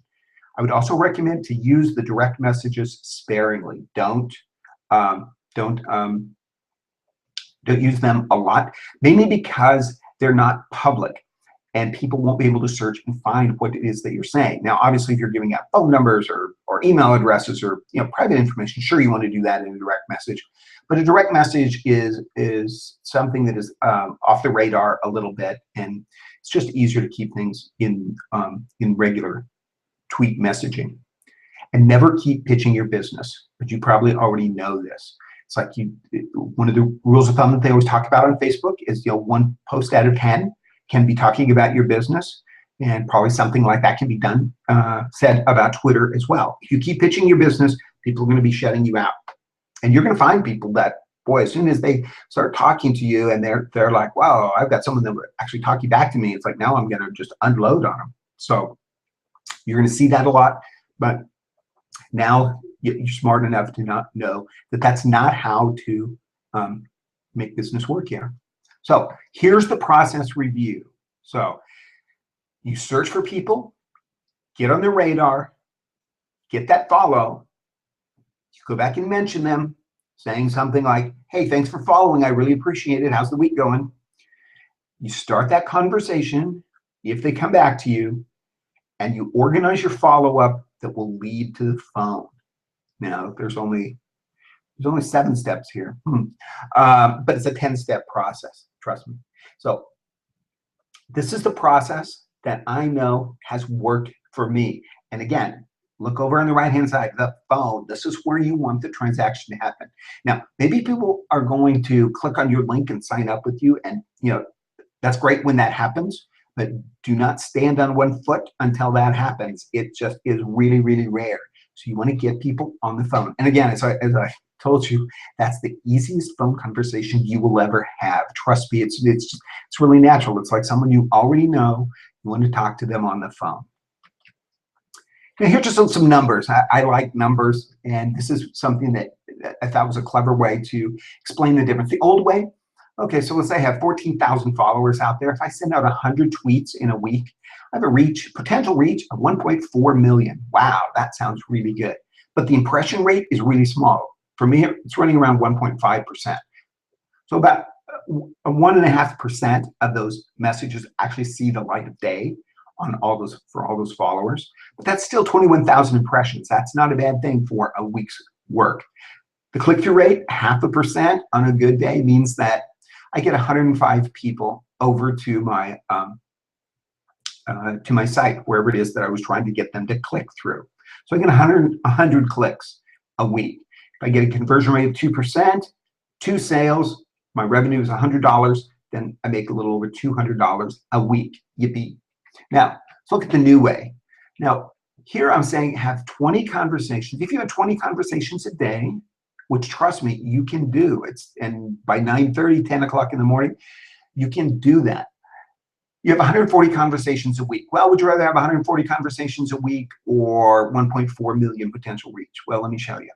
S1: I would also recommend to use the direct messages sparingly. Don't Don't use them a lot, mainly because they're not public and people won't be able to search and find what it is that you're saying. Now, obviously, if you're giving out phone numbers or email addresses or private information, sure, you want to do that in a direct message. But a direct message is something that is off the radar a little bit, and it's just easier to keep things in regular tweet messaging. And never keep pitching your business, but you probably already know this. It's like one of the rules of thumb that they always talk about on Facebook is, one post out of 10 can be talking about your business, and probably something like that can be done, said about Twitter as well. If you keep pitching your business, people are going to be shutting you out, and you're going to find people that, boy, as soon as they start talking to you and they're like, wow, I've got someone that would actually talking back to me. It's like, now I'm going to just unload on them. So you're going to see that a lot, but now you're smart enough to not know that that's not how to make business work here. So here's the process review. So you search for people, get on their radar, get that follow, you go back and mention them, saying something like, hey, thanks for following. I really appreciate it. How's the week going? You start that conversation if they come back to you, and you organize your follow-up that will lead to the phone. Now, there's only 7 steps here, but it's a 10-step process, trust me. So this is the process that I know has worked for me. And again, look over on the right-hand side, the phone. This is where you want the transaction to happen. Now, maybe people are going to click on your link and sign up with you, and that's great when that happens, but do not stand on one foot until that happens. It just is really, really rare. So you want to get people on the phone. And again, as I told you, that's the easiest phone conversation you will ever have. Trust me, it's really natural. It's like someone you already know. You want to talk to them on the phone. Now, here's just some numbers. I like numbers, and this is something that I thought was a clever way to explain the difference. The old way, okay, so let's say I have 14,000 followers out there. If I send out 100 tweets in a week, I have a potential reach of 1.4 million. Wow, that sounds really good. But the impression rate is really small. For me, it's running around 1.5%. So about 1.5% of those messages actually see the light of day for all those followers. But that's still 21,000 impressions. That's not a bad thing for a week's work. The click-through rate, 0.5% on a good day, means that I get 105 people over to my site, wherever it is that I was trying to get them to click through. So I get 100 clicks a week. If I get a conversion rate of 2%, 2 sales, my revenue is $100, then I make a little over $200 a week. Yippee. Now, let's look at the new way. Now, here I'm saying have 20 conversations. If you have 20 conversations a day, which, trust me, you can do. And by 9:30, 10 o'clock in the morning, you can do that. You have 140 conversations a week. Well, would you rather have 140 conversations a week or 1.4 million potential reach? Well, let me show you.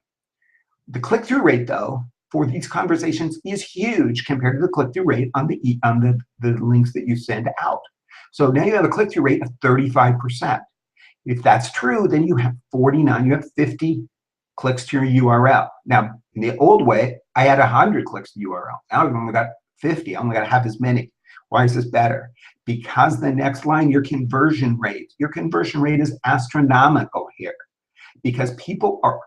S1: The click-through rate, though, for these conversations is huge compared to the click-through rate on the links that you send out. So now you have a click-through rate of 35%. If that's true, then you have 50 clicks to your URL. Now, in the old way, I had 100 clicks to URL. Now I've only got 50. I only got half as many. Why is this better? Because the next line, your conversion rate is astronomical here, because people are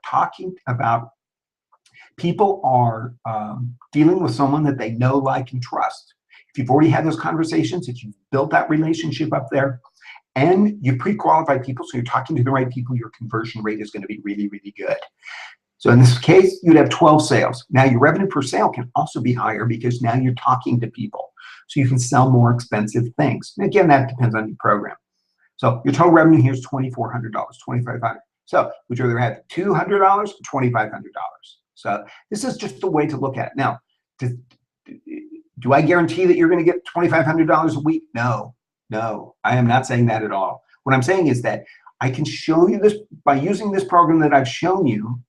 S1: dealing with someone that they know, like, and trust. If you've already had those conversations, if you've built that relationship up there, and you pre-qualified people, so you're talking to the right people, your conversion rate is going to be really, really good. So in this case, you'd have 12 sales. Now your revenue per sale can also be higher because now you're talking to people. So you can sell more expensive things. And again, that depends on your program. So your total revenue here is $2,400, $2,500. So would you rather have $200 or $2,500? So this is just a way to look at it. Now, do I guarantee that you're going to get $2,500 a week? No, I am not saying that at all. What I'm saying is that I can show you this by using this program that I've shown you.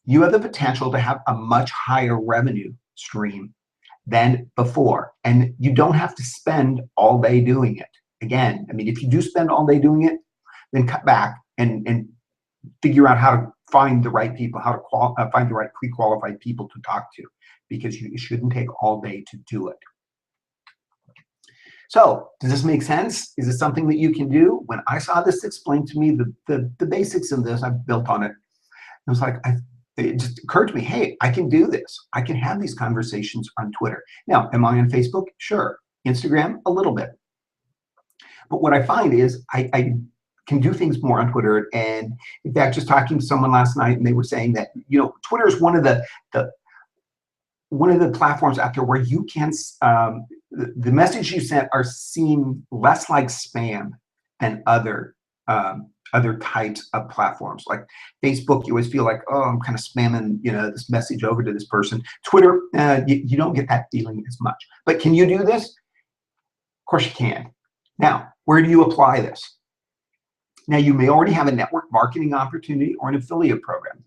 S1: You have the potential to have a much higher revenue stream than before. And you don't have to spend all day doing it. Again, I mean, if you do spend all day doing it, then cut back and figure out how to find the right people, how to find the right pre-qualified people to talk to, because it shouldn't take all day to do it. So does this make sense? Is this something that you can do? When I saw this explained to me, the basics of this, I've built on it. It was like, it just occurred to me, hey, I can do this. I can have these conversations on Twitter. Now, am I on Facebook? Sure. Instagram? A little bit. But what I find is I can do things more on Twitter. And in fact, just talking to someone last night, and they were saying that, you know, Twitter is one of the platforms out there where you can, the message you sent are seen less like spam than other types of platforms. Like Facebook, you always feel like, oh, I'm kind of spamming, you know, this message over to this person. Twitter, you don't get that feeling as much. But can you do this? Of course you can. Now, where do you apply this? Now, you may already have a network marketing opportunity or an affiliate program.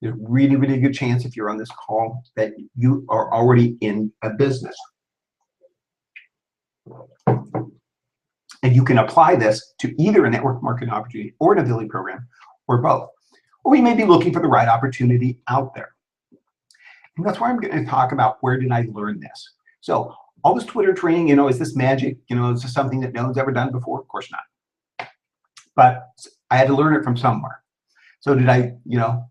S1: There's a really, really good chance if you're on this call that you are already in a business. And you can apply this to either a network marketing opportunity or an affiliate program or both. Or you may be looking for the right opportunity out there. And that's why I'm going to talk about where did I learn this. So all this Twitter training, you know, is this magic? You know, is this something that no one's ever done before? Of course not. But I had to learn it from somewhere. So did I, you know,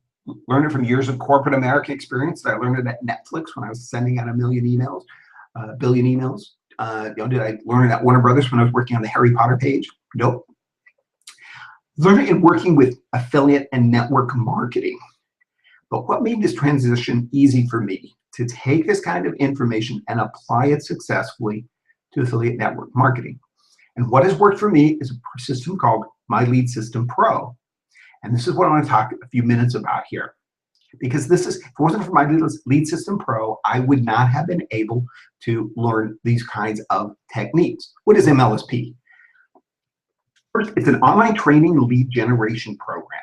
S1: learn it from years of corporate American experience? Did I learn it at Netflix when I was sending out a billion emails? You know, did I learn it at Warner Brothers when I was working on the Harry Potter page? Nope. Learned it in working with affiliate and network marketing. But what made this transition easy for me to take this kind of information and apply it successfully to affiliate network marketing? And what has worked for me is a system called My Lead System Pro. And this is what I want to talk a few minutes about here. Because this is, if it wasn't for My Lead System Pro, I would not have been able to learn these kinds of techniques. What is MLSP? First, it's an online training lead generation program.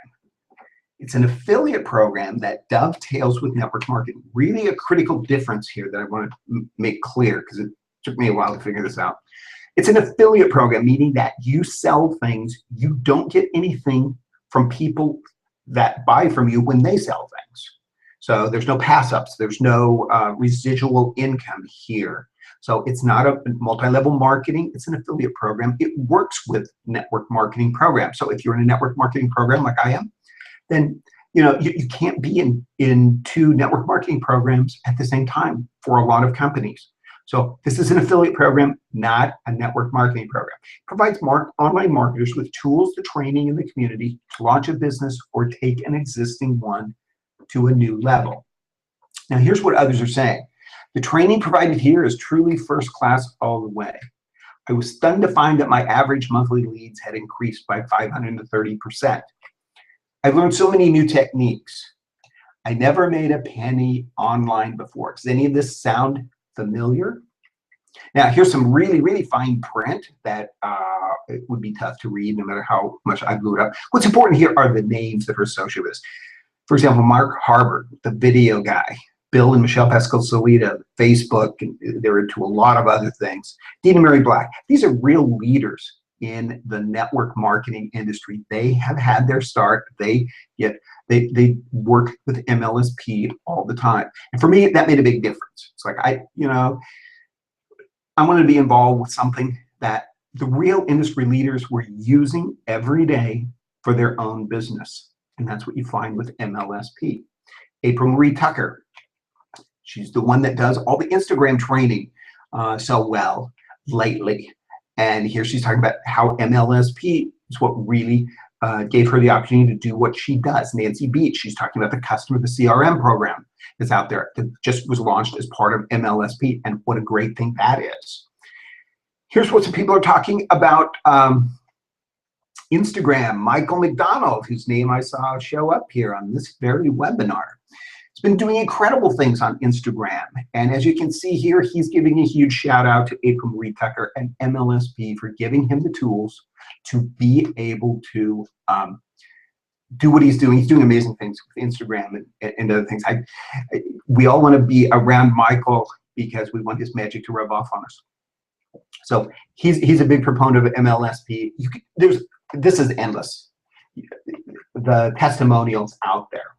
S1: It's an affiliate program that dovetails with network marketing. Really a critical difference here that I want to make clear, because it took me a while to figure this out. It's an affiliate program, meaning that you sell things, you don't get anything from people that buy from you when they sell things. So there's no pass-ups, there's no residual income here. So it's not a multi-level marketing, it's an affiliate program. It works with network marketing programs. So if you're in a network marketing program like I am, then you know you can't be in two network marketing programs at the same time for a lot of companies. So this is an affiliate program, not a network marketing program. It provides online marketers with tools, the training, and the community to launch a business or take an existing one to a new level. Now, here's what others are saying. The training provided here is truly first class all the way. I was stunned to find that my average monthly leads had increased by 530%. I've learned so many new techniques. I never made a penny online before. Does any of this sound familiar? Now, here's some really, really fine print that it would be tough to read no matter how much I blew it up. What's important here are the names that are associated with this. For example, Mark Harbert, the video guy, Bill and Michelle Pascal-Solita, Facebook, and they're into a lot of other things. Dina Mary Black. These are real leaders in the network marketing industry. They have had their start. They work with MLSP all the time. And for me, that made a big difference. It's like, I wanted to be involved with something that the real industry leaders were using every day for their own business. And that's what you find with MLSP. April Marie Tucker, she's the one that does all the Instagram training so well lately. And here she's talking about how MLSP is what really gave her the opportunity to do what she does. Nancy Beach, she's talking about the CRM program that's out there that just was launched as part of MLSP, and what a great thing that is. Here's what some people are talking about Instagram. Michael McDonald, whose name I saw show up here on this very webinar. He's been doing incredible things on Instagram. And as you can see here, he's giving a huge shout out to April Marie Tucker and MLSP for giving him the tools to be able to do what he's doing. He's doing amazing things with Instagram and other things. We all want to be around Michael because we want his magic to rub off on us. So he's a big proponent of MLSP. This is endless. the testimonials out there.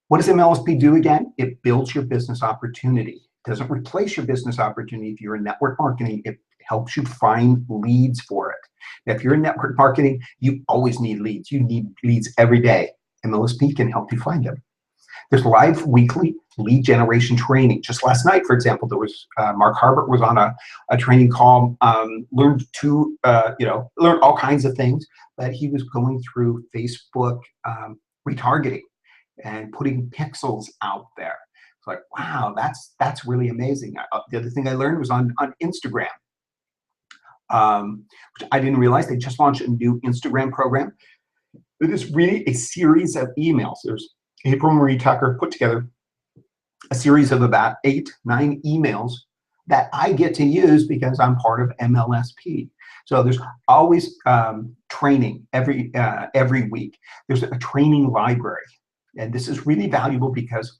S1: What does MLSP do again? It builds your business opportunity. It doesn't replace your business opportunity. If you're in network marketing, it helps you find leads for it. Now, if you're in network marketing, you always need leads. You need leads every day. MLSP can help you find them. There's live weekly lead generation training. Just last night, for example, there was Mark Harbert was on a training call, learned all kinds of things, but he was going through Facebook retargeting and putting pixels out there. It's like, wow, that's really amazing. The other thing I learned was on Instagram, which I didn't realize they just launched a new Instagram program. It is really a series of emails. There's April Marie Tucker put together a series of about 8-9 emails that I get to use because I'm part of MLSP. So there's always training every week. There's a training library. And this is really valuable because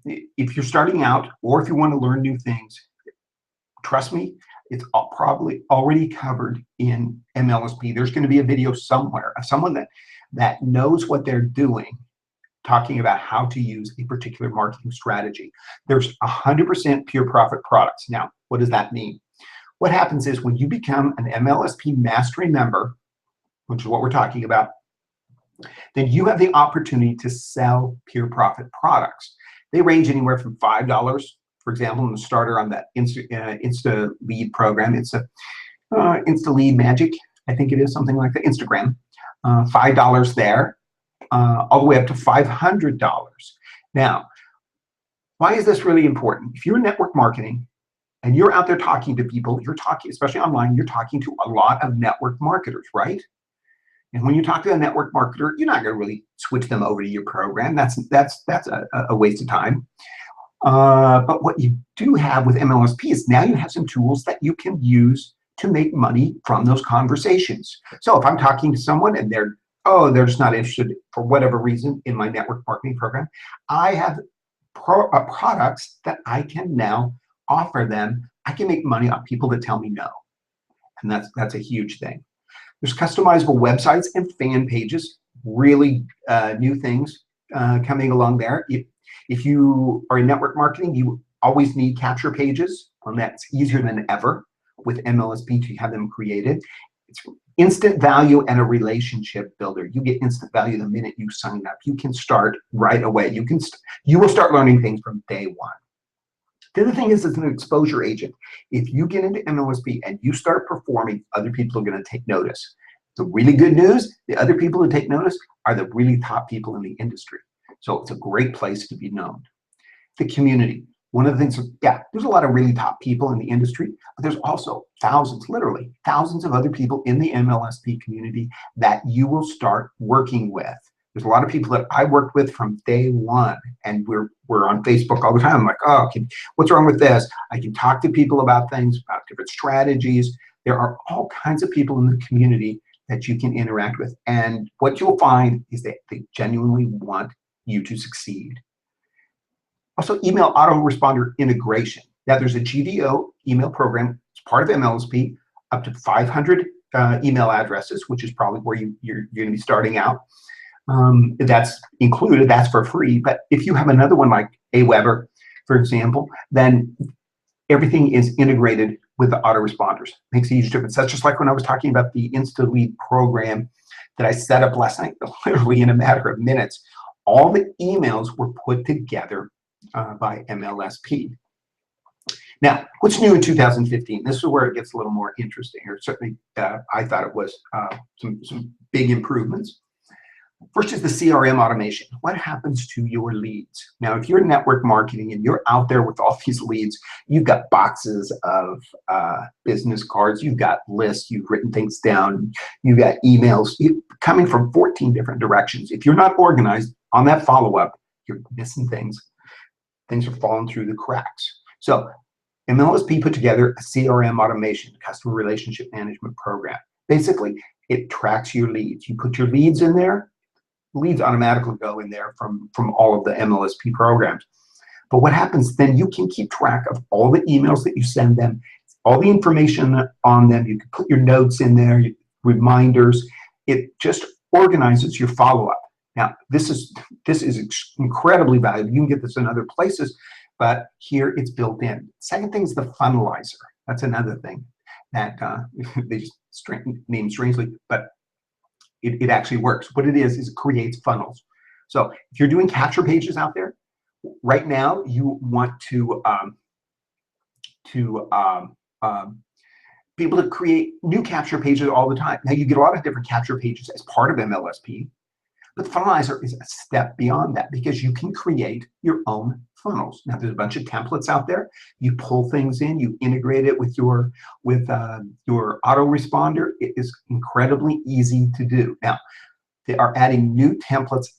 S1: if you're starting out or if you want to learn new things, trust me, it's probably already covered in MLSP. There's going to be a video somewhere of someone that knows what they're doing, talking about how to use a particular marketing strategy. There's 100% pure profit products. Now, what does that mean? What happens is when you become an MLSP mastery member, which is what we're talking about, then you have the opportunity to sell pure profit products. They range anywhere from $5, for example, in the starter on that Insta Lead program. It's a Insta Lead Magic, I think it is, something like that, Instagram. $5 there, all the way up to $500. Now, why is this really important? If you're in network marketing and you're out there talking to people, you're talking, especially online, you're talking to a lot of network marketers, right? And when you talk to a network marketer, you're not going to really switch them over to your program. That's a waste of time. But what you do have with MLSP is now you have some tools that you can use to make money from those conversations. So if I'm talking to someone and they're just not interested for whatever reason in my network marketing program, I have products that I can now offer them. I can make money off people that tell me no. And that's a huge thing. There's customizable websites and fan pages, really new things coming along there. If you are in network marketing, you always need capture pages, and that's easier than ever with MLSP to have them created. It's instant value and a relationship builder. You get instant value the minute you sign up. You can start right away. You will start learning things from day one. The other thing is, it's an exposure agent. If you get into MLSP and you start performing, other people are going to take notice. The really good news, the other people who take notice are the really top people in the industry. So it's a great place to be known. The community. One of the things, there's a lot of really top people in the industry, but there's also thousands, literally thousands of other people in the MLSP community that you will start working with. There's a lot of people that I worked with from day one, and we're on Facebook all the time. I'm like, what's wrong with this? I can talk to people about things, about different strategies. There are all kinds of people in the community that you can interact with. And what you'll find is that they genuinely want you to succeed. Also, email autoresponder integration. Now, there's a GDO email program. It's part of MLSP, up to 500 email addresses, which is probably where you're going to be starting out. That's included. That's for free. But if you have another one like Aweber, for example, then everything is integrated with the autoresponders. Makes a huge difference. That's just like when I was talking about the Insta Lead program that I set up last night, literally in a matter of minutes. All the emails were put together by MLSP. Now, what's new in 2015? This is where it gets a little more interesting, or certainly I thought it was some big improvements. First is the CRM automation. What happens to your leads? Now, if you're in network marketing and you're out there with all these leads, you've got boxes of business cards, you've got lists, you've written things down, you've got emails coming from 14 different directions. If you're not organized on that follow-up, you're missing things. Things are falling through the cracks. So MLSP put together a CRM automation, customer relationship management program. Basically, it tracks your leads. You put your leads in there, leads automatically go in there from all of the MLSP programs. But what happens then, you can keep track of all the emails that you send them, all the information on them. You can put your notes in there, reminders. It just organizes your follow-up. Now, this is incredibly valuable. You can get this in other places, but here it's built in. Second thing is the funnelizer. That's another thing that they just name strangely, but it actually works. What it is it creates funnels. So if you're doing capture pages out there, right now you want to be able to create new capture pages all the time. Now you get a lot of different capture pages as part of MLSP, but the funnelizer is a step beyond that because you can create your own funnels. Now there's a bunch of templates out there. You pull things in, you integrate it with your autoresponder. It is incredibly easy to do. Now they are adding new templates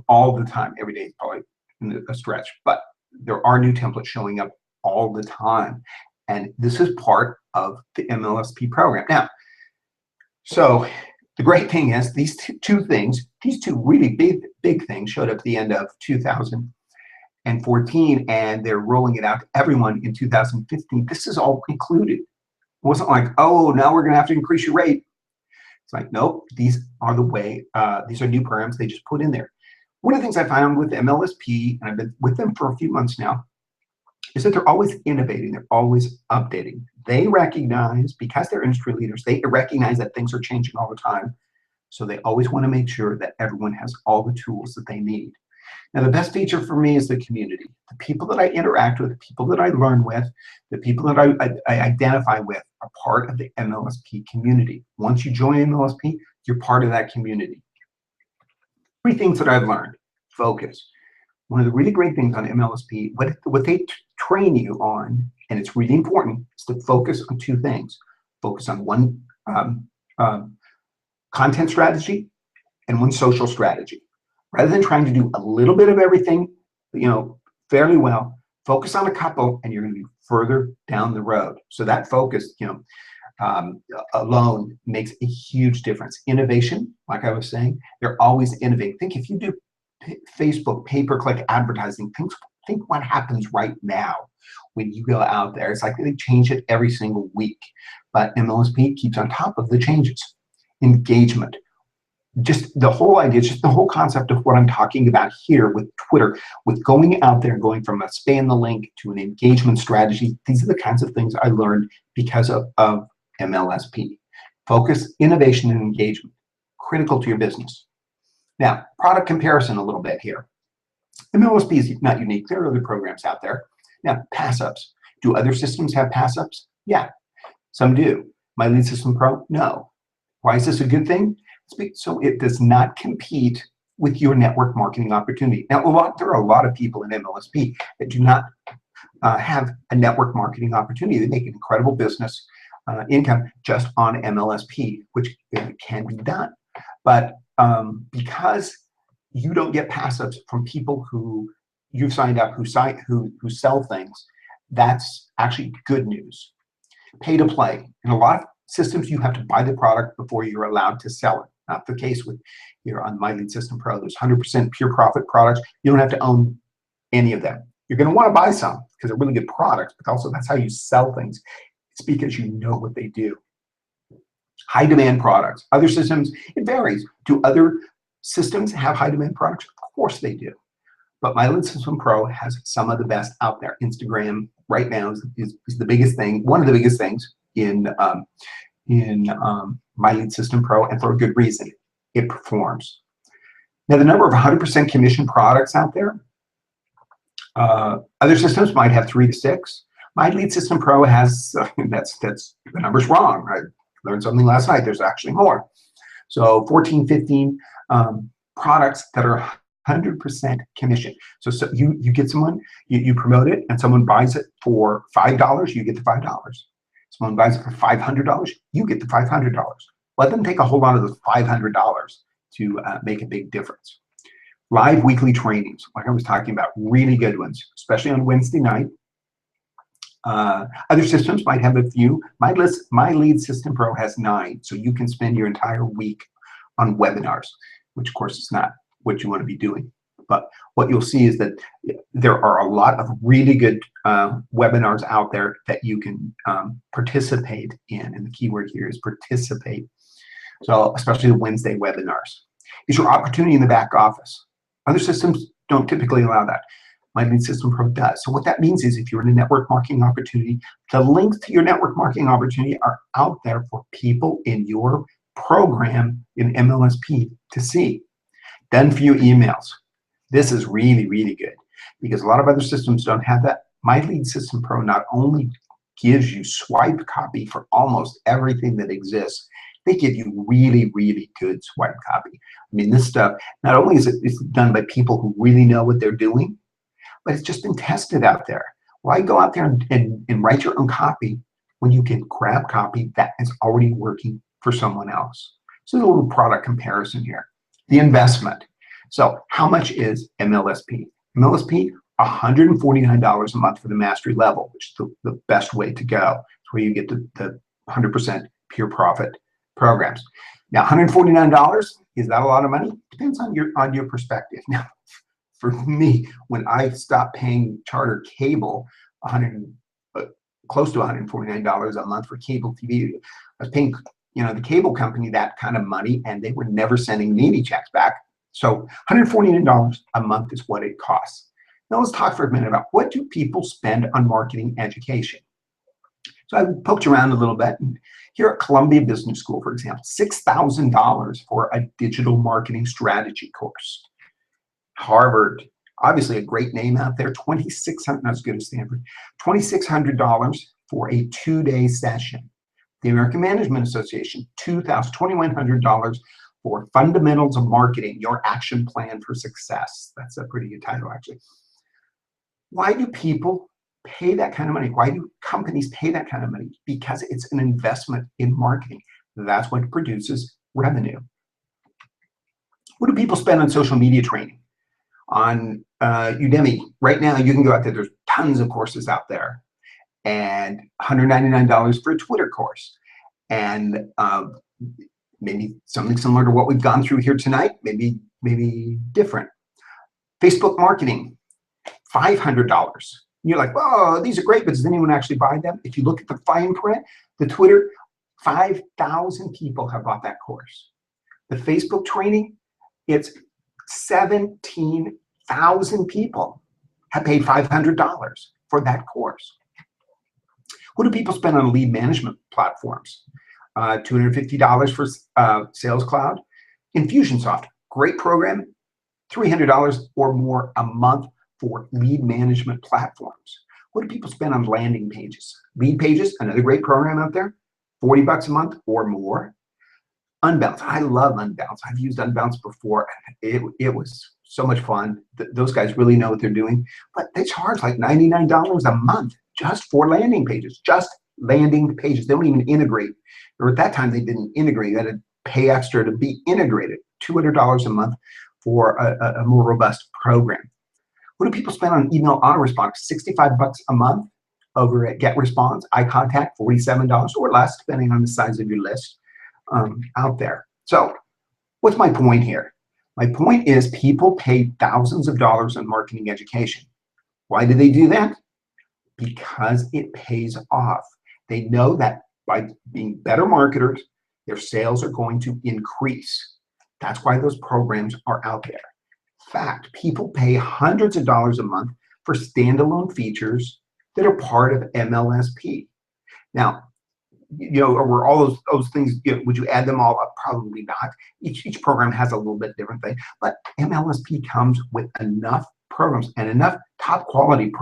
S1: all the time. Every day is probably a stretch, but there are new templates showing up all the time. And this is part of the MLSP program. Now, so the great thing is these two really big things showed up at the end of 2014, and they're rolling it out to everyone in 2015. This is all included. It wasn't like, oh, now we're going to have to increase your rate. It's like, nope, these are the way, these are new programs they just put in there. One of the things I found with MLSP, and I've been with them for a few months now, is that they're always innovating, they're always updating. They recognize, because they're industry leaders, they recognize that things are changing all the time. So they always want to make sure that everyone has all the tools that they need. Now, the best feature for me is the community. The people that I interact with, the people that I learn with, the people that I identify with are part of the MLSP community. Once you join MLSP, you're part of that community. 3 things that I've learned. Focus. One of the really great things on MLSP, what they train you on, and it's really important, is to focus on 2 things. Focus on one content strategy and one social strategy. Rather than trying to do a little bit of everything, fairly well, focus on a couple, and you're going to be further down the road. So that focus, alone makes a huge difference. Innovation, like I was saying, they're always innovating. Think if you do Facebook pay-per-click advertising, think what happens right now when you go out there. It's like they change it every single week, but MLSP keeps on top of the changes. Engagement, just the whole idea, just the whole concept of what I'm talking about here with Twitter, with going out there and going from a spam the link to an engagement strategy. These are the kinds of things I learned because of MLSP. Focus, innovation, and engagement, critical to your business. Now, product comparison a little bit here. MLSP is not unique. There are other programs out there. Now, pass-ups. Do other systems have pass-ups? Yeah, some do. My Lead System Pro? No. Why is this a good thing? So it does not compete with your network marketing opportunity. Now, there are a lot of people in MLSP that do not have a network marketing opportunity. They make an incredible business income just on MLSP, which can be done. But because you don't get pass-ups from people who you've signed up, who sell things, that's actually good news. Pay to play. In a lot of systems, you have to buy the product before you're allowed to sell it. Not the case with here on My Lead System Pro. There's 100% pure profit products. You don't have to own any of them. You're going to want to buy some because they're really good products, but also that's how you sell things. It's because you know what they do. High demand products. Other systems, it varies. Do other systems have high demand products? Of course they do. But My Lead System Pro has some of the best out there. Instagram right now is the biggest thing, one of the biggest things in My Lead System Pro, and for a good reason. It performs. Now, the number of 100% commission products out there, other systems might have 3 to 6. My Lead System Pro has, that's the number's wrong. I learned something last night. There's actually more. So 14, 15 products that are 100% commission. So you get someone, you promote it, and someone buys it for $5, you get the $5. Someone buys it for $500, you get the $500. Let them take a whole lot of the $500 to make a big difference. Live weekly trainings, like I was talking about, really good ones, especially on Wednesday night. Other systems might have a few. My Lead System Pro has 9, so you can spend your entire week on webinars, which of course is not what you want to be doing. But what you'll see is that there are a lot of really good webinars out there that you can participate in, and the keyword here is participate. So especially the Wednesday webinars. is your opportunity in the back office. Other systems don't typically allow that. My Lead System Pro does. So what that means is if you're in a network marketing opportunity, the links to your network marketing opportunity are out there for people in your program in MLSP to see. Done for you emails. This is really, really good because a lot of other systems don't have that. My Lead System Pro not only gives you swipe copy for almost everything that exists, they give you really, really good swipe copy. I mean, this stuff, not only is it's done by people who really know what they're doing, but it's just been tested out there. Why go out there and write your own copy when you can grab copy that is already working for someone else? So there's a little product comparison here. The investment. So how much is MLSP? MLSP, $149 a month for the mastery level, which is the best way to go. It's where you get the 100% pure profit programs. Now, $149, is that a lot of money? Depends on your perspective. Now, for me, when I stopped paying Charter cable, close to $149 a month for cable TV, I was paying, the cable company that kind of money, and they were never sending me any checks back. So $149 a month is what it costs. Now let's talk for a minute about what do people spend on marketing education. So I poked around a little bit. And here at Columbia Business School, for example, $6,000 for a digital marketing strategy course. Harvard, obviously a great name out there, $2,600, not as good as Stanford, $2,600 for a 2-day session. The American Management Association, $2,100 for Fundamentals of Marketing, Your Action Plan for Success. That's a pretty good title, actually. Why do people pay that kind of money? Why do companies pay that kind of money? Because it's an investment in marketing. That's what produces revenue. What do people spend on social media training? On Udemy, right now you can go out there, there's tons of courses out there, and $199 for a Twitter course. And maybe something similar to what we've gone through here tonight, maybe different. Facebook marketing, $500. You're like, oh, these are great, but does anyone actually buy them? If you look at the fine print, the Twitter, 5,000 people have bought that course. The Facebook training, it's 17,000 people have paid $500 for that course. What do people spend on lead management platforms? $250 for Sales Cloud. Infusionsoft, great program, $300 or more a month for lead management platforms. What do people spend on landing pages? Lead Pages, another great program out there, $40 a month or more. Unbounce, I love Unbounce. I've used Unbounce before. It was so much fun. Those guys really know what they're doing, but they charge like $99 a month just for landing pages, just landing pages. They don't even integrate, or at that time they didn't integrate. You had to pay extra to be integrated, $200 a month for a more robust program. What do people spend on email autoresponder? $65 a month over at GetResponse, iContact, $47 or less, depending on the size of your list. Out there. So what's my point here? My point is people pay thousands of dollars on marketing education. Why do they do that? Because it pays off. They know that by being better marketers, their sales are going to increase. That's why those programs are out there. In fact, people pay hundreds of dollars a month for standalone features that are part of MLSP. Now, or all those things, would you add them all up? Probably not. Each program has a little bit different thing, but MLSP comes with enough programs and enough top quality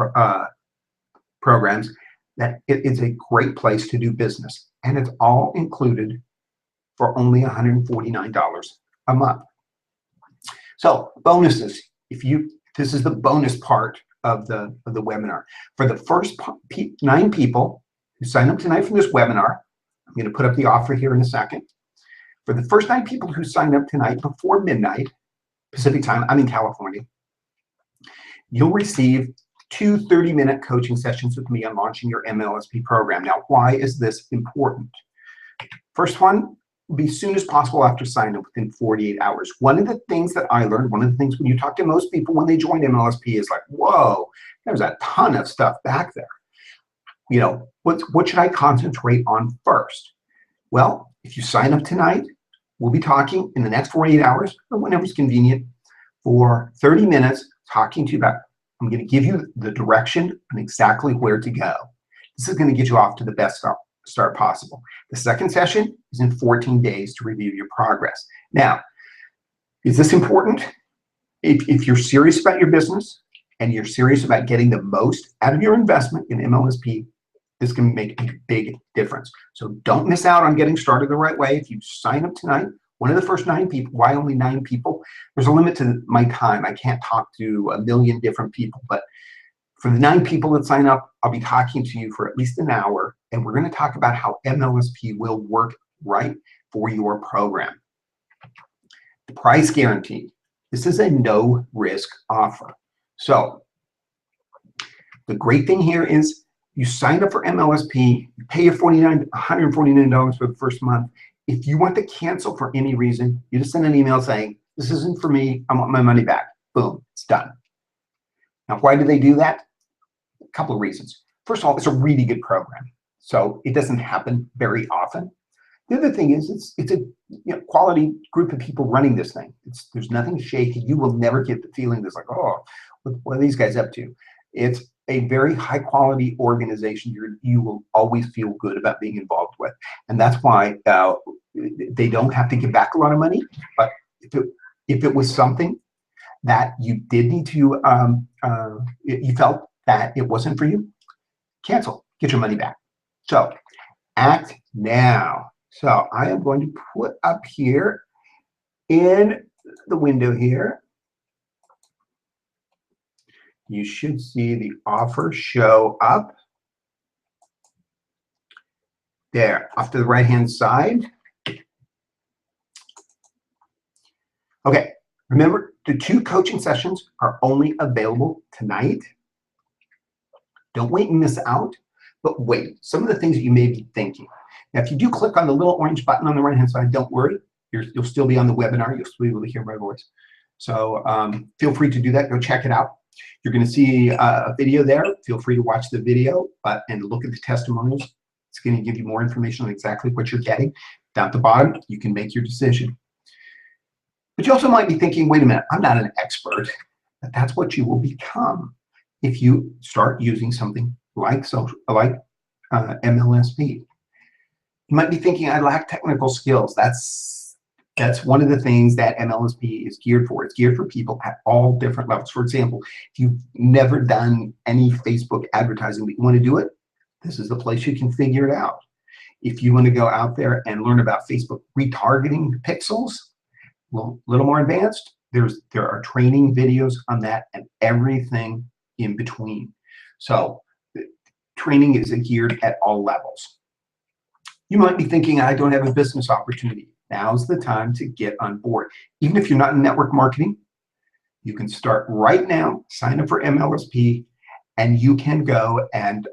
S1: programs that it's a great place to do business. And it's all included for only $149 a month. So bonuses, this is the bonus part of the webinar. For the first 9 people who sign up tonight from this webinar, I'm going to put up the offer here in a second. For the first 9 people who sign up tonight before midnight Pacific time, I'm in California, you'll receive 2 30-minute coaching sessions with me on launching your MLSP program. Now, why is this important? First one will be as soon as possible after sign up, within 48 hours. One of the things that I learned, one of the things when you talk to most people when they join MLSP is like, whoa, there's a ton of stuff back there. What should I concentrate on first? Well, if you sign up tonight, we'll be talking in the next 48 hours or whenever it's convenient for 30 minutes talking to you about, I'm going to give you the direction and exactly where to go. This is going to get you off to the best start possible. The second session is in 14 days to review your progress. Now, is this important? If you're serious about your business and you're serious about getting the most out of your investment in MLSP, this can make a big difference. So don't miss out on getting started the right way. If you sign up tonight, one of the first 9 people, why only 9 people? There's a limit to my time. I can't talk to a million different people, but for the 9 people that sign up, I'll be talking to you for at least an hour, and we're going to talk about how MLSP will work right for your program. The price guarantee. This is a no-risk offer. So the great thing here is you sign up for MLSP, you pay your $149 for the first month. If you want to cancel for any reason, you just send an email saying, this isn't for me, I want my money back. Boom, it's done. Now, why do they do that? A couple of reasons. First of all, it's a really good program, so it doesn't happen very often. The other thing is it's a quality group of people running this thing. There's nothing shaky. You will never get the feeling that's like, oh, what are these guys up to? It's a very high quality organization you will always feel good about being involved with. And that's why they don't have to give back a lot of money. But if it was something that you did need to, you felt that it wasn't for you, cancel, get your money back. So act now. So I am going to put up here in the window here, you should see the offer show up there off to the right hand side. Okay, remember the 2 coaching sessions are only available tonight. Don't wait and miss out, but wait. Some of the things that you may be thinking. Now, if you do click on the little orange button on the right hand side, don't worry. You'll still be on the webinar. You'll still be able to hear my voice. So feel free to do that. Go check it out. You're going to see a video there. Feel free to watch the video and look at the testimonials. It's going to give you more information on exactly what you're getting. Down at the bottom, you can make your decision. But you also might be thinking, wait a minute, I'm not an expert. But that's what you will become if you start using something like MLSP. You might be thinking, I lack technical skills. That's one of the things that MLSP is geared for. It's geared for people at all different levels. For example, if you've never done any Facebook advertising but you want to do it, this is the place you can figure it out. If you want to go out there and learn about Facebook retargeting pixels, a little more advanced, there are training videos on that and everything in between. So training is geared at all levels. You might be thinking, I don't have a business opportunity. Now's the time to get on board. Even if you're not in network marketing, you can start right now, sign up for MLSP, and you can go and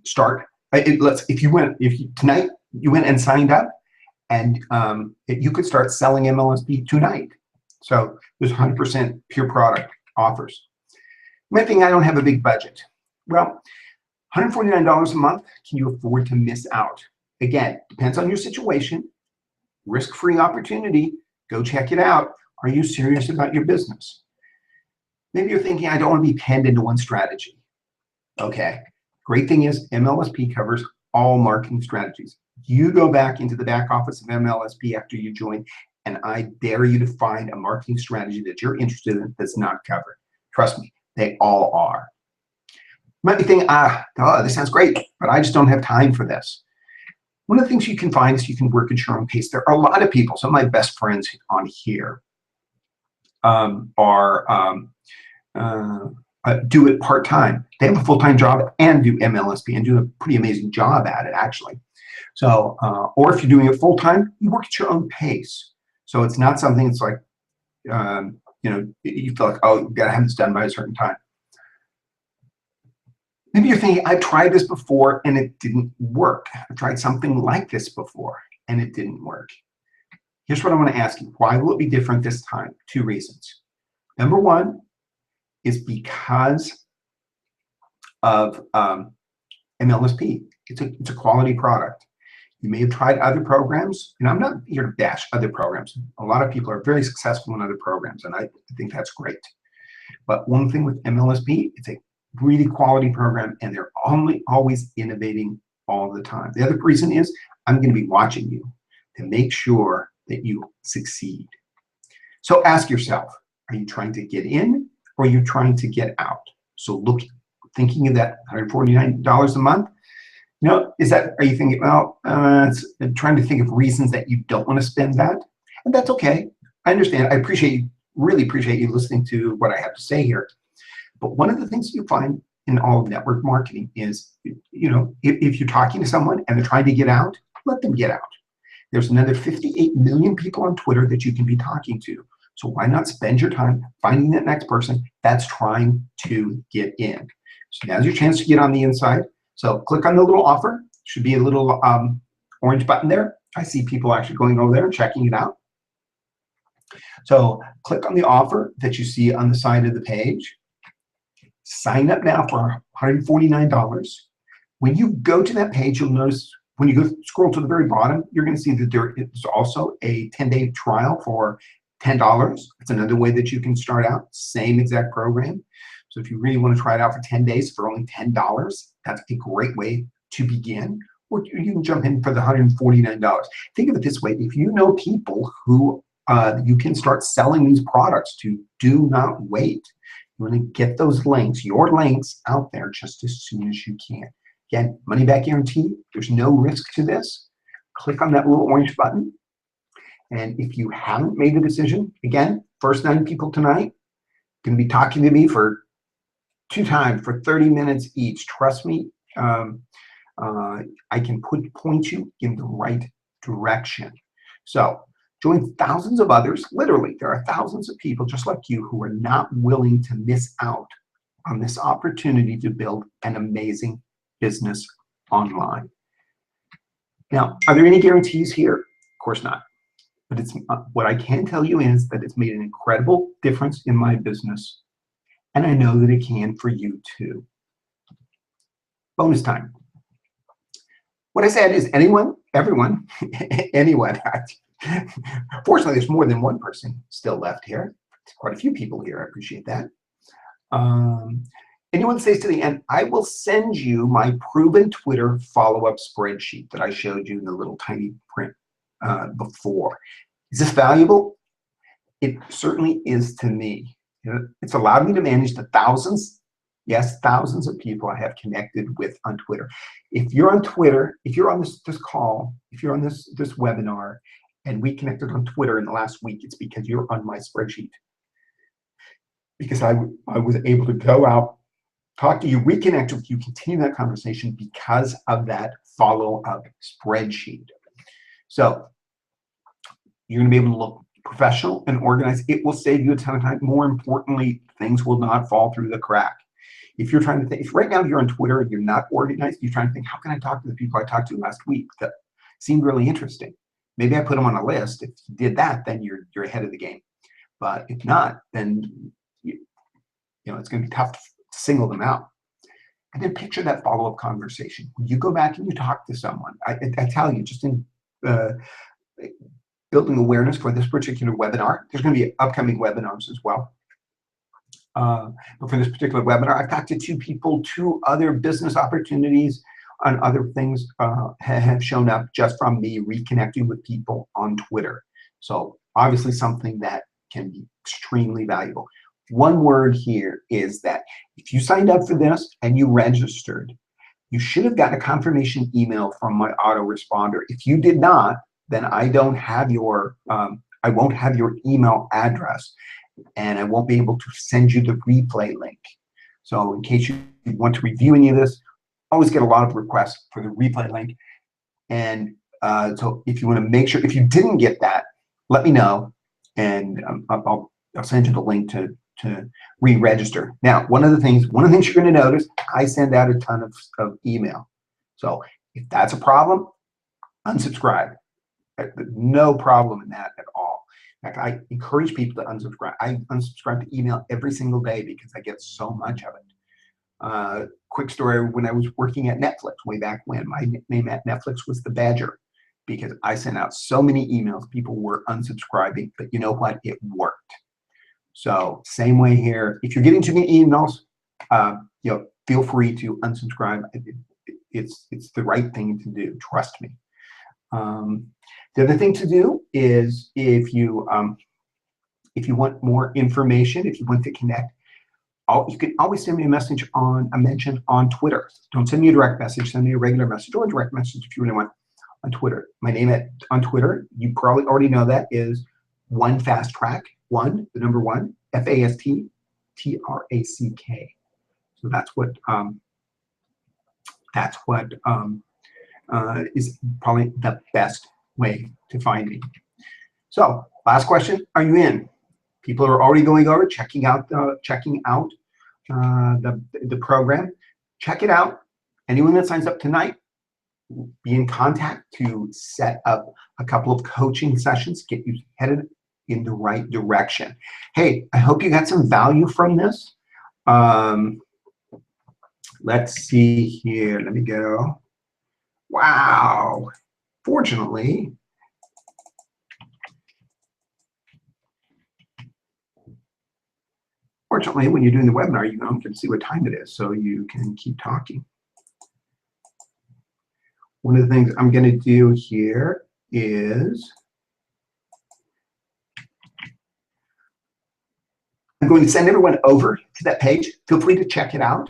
S1: start. If tonight you went and signed up, and you could start selling MLSP tonight. So there's 100% pure product offers. You might think I don't have a big budget. Well, $149 a month, can you afford to miss out? Again, depends on your situation. Risk-free opportunity, go check it out. Are you serious about your business? Maybe you're thinking, I don't want to be penned into one strategy. Okay, great thing is MLSP covers all marketing strategies. You go back into the back office of MLSP after you join, and I dare you to find a marketing strategy that you're interested in that's not covered. Trust me, they all are. You might be thinking, this sounds great, but I just don't have time for this. One of the things you can find is you can work at your own pace. There are a lot of people, some of my best friends on here do it part-time. They have a full-time job and do MLSP and do a pretty amazing job at it, actually. So, or if you're doing it full-time, you work at your own pace. So it's not something that's like, you feel like, oh, you've got to have this done by a certain time. Maybe you're thinking, I've tried this before and it didn't work. I've tried something like this before and it didn't work. Here's what I want to ask you. Why will it be different this time? 2 reasons. Number 1 is because of MLSP. It's a quality product. You may have tried other programs, and I'm not here to bash other programs. A lot of people are very successful in other programs, and I think that's great. But one thing with MLSP, it's a really quality program, and they're always innovating all the time. The other reason is I'm going to be watching you to make sure that you succeed. So ask yourself, are you trying to get in or are you trying to get out? So thinking of that $149 a month, are you thinking, well, trying to think of reasons that you don't want to spend that? And that's okay. I understand. I really appreciate you listening to what I have to say here. But one of the things you find in all of network marketing is, if you're talking to someone and they're trying to get out, let them get out. There's another 58 million people on Twitter that you can be talking to. So why not spend your time finding that next person that's trying to get in? So now's your chance to get on the inside. So click on the little offer. Should be a little orange button there. I see people actually going over there and checking it out. So click on the offer that you see on the side of the page. Sign up now for $149. When you go to that page, you'll notice when you scroll to the very bottom, you're going to see that there is also a 10-day trial for $10. It's another way that you can start out. Same exact program. So if you really want to try it out for 10 days for only $10, that's a great way to begin. Or you can jump in for the $149. Think of it this way. If you know people who you can start selling these products to, do not wait. You want to get those links, your links, out there just as soon as you can. Again, money back guarantee. There's no risk to this. Click on that little orange button. And if you haven't made the decision, again, first 9 people tonight going to be talking to me for 2 times for 30 minutes each. Trust me, I can point you in the right direction. So join thousands of others. Literally, there are thousands of people just like you who are not willing to miss out on this opportunity to build an amazing business online. Now, are there any guarantees here? Of course not. But it's what I can tell you is that it's made an incredible difference in my business, and I know that it can for you too. Bonus time. What I said is anyone, everyone, anyone. Fortunately, there's more than one person still left here. There's quite a few people here. I appreciate that. Anyone stays to the end, I will send you my proven Twitter follow-up spreadsheet that I showed you in the little tiny print before. Is this valuable? It certainly is to me. It's allowed me to manage the thousands, yes, thousands of people I have connected with on Twitter. If you're on Twitter, if you're on this call, if you're on this webinar, and we connected on Twitter in the last week, it's because you're on my spreadsheet. Because I was able to go out, talk to you, reconnect with you, continue that conversation because of that follow-up spreadsheet. So you're going to be able to look professional and organized. It will save you a ton of time. More importantly, things will not fall through the crack. If you're trying to think, if right now you're on Twitter and you're not organized, you're trying to think, how can I talk to the people I talked to last week that seemed really interesting? Maybe I put them on a list. If you did that, then you're ahead of the game. But if not, then it's going to be tough to single them out. And then picture that follow-up conversation. When you go back and you talk to someone, I tell you, just in building awareness for this particular webinar, there's going to be upcoming webinars as well. But for this particular webinar, I've talked to 2 people, 2 other business opportunities on other things have shown up just from me reconnecting with people on Twitter. So obviously something that can be extremely valuable. One word here is that if you signed up for this and you registered, you should have gotten a confirmation email from my autoresponder. If you did not, then I don't have your, I won't have your email address, and I won't be able to send you the replay link. So in case you want to review any of this, always get a lot of requests for the replay link. And so if you want to make sure, if you didn't get that, let me know, and I'll send you the link to re-register. Now, one of the things you're going to notice, I send out a ton of email. So if that's a problem, unsubscribe. No problem in that at all. In fact, I encourage people to unsubscribe. I unsubscribe to email every single day because I get so much of it. Quick story, when I was working at Netflix way back when, my nickname at Netflix was the Badger. because I sent out so many emails, people were unsubscribing, but you know what? It worked. So same way here. If you're getting too many emails, feel free to unsubscribe. It's the right thing to do. Trust me. The other thing to do is if you want more information, if you want to connect, you can always send me a mention on Twitter. Don't send me a direct message. Send me a regular message or a direct message if you really want on Twitter. My name on Twitter, you probably already know that, is One Fast Track. One, the number one, FASTTRACK. So that's what is probably the best way to find me. So, last question: are you in? People are already going over, checking out the program. Check it out. Anyone that signs up tonight, be in contact to set up a couple of coaching sessions, get you headed in the right direction. Hey, I hope you got some value from this. Let's see here. Let me go. Wow. Fortunately, when you're doing the webinar, you can see what time it is, so you can keep talking. One of the things I'm going to do here is I'm going to send everyone over to that page. Feel free to check it out.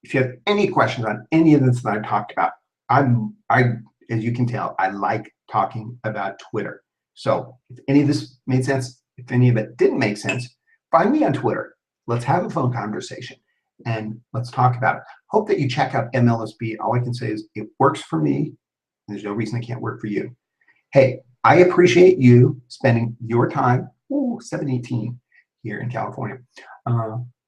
S1: If you have any questions on any of this that I talked about, as you can tell, I like talking about Twitter. So if any of this made sense, if any of it didn't make sense, find me on Twitter. Let's have a phone conversation and let's talk about it. Hope that you check out MLSB. All I can say is it works for me. There's no reason it can't work for you. Hey, I appreciate you spending your time, 7:18 here in California,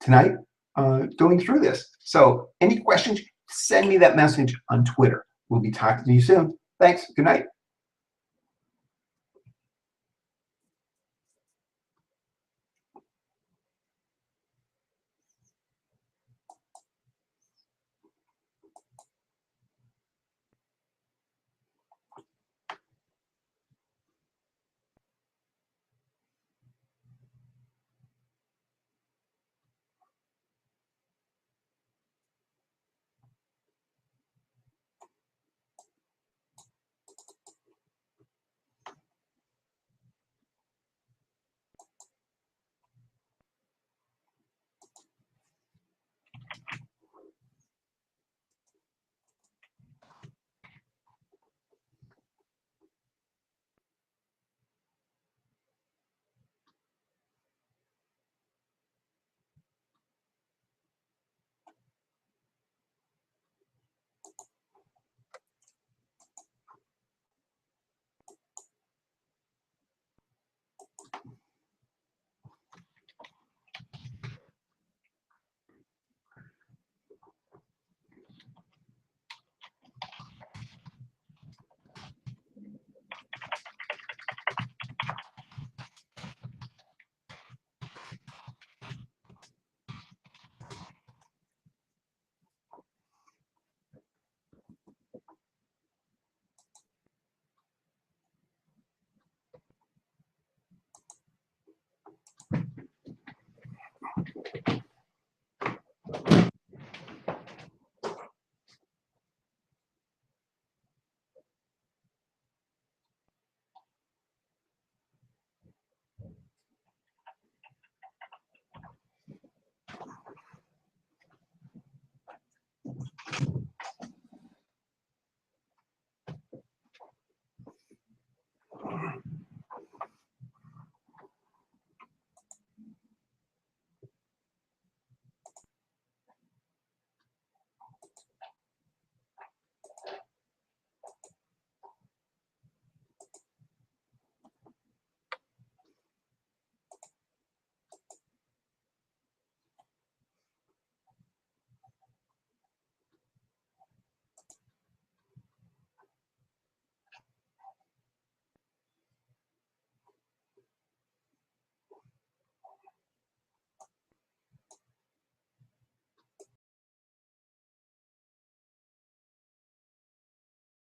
S1: tonight, going through this. So any questions, send me that message on Twitter. We'll be talking to you soon. Thanks. Good night.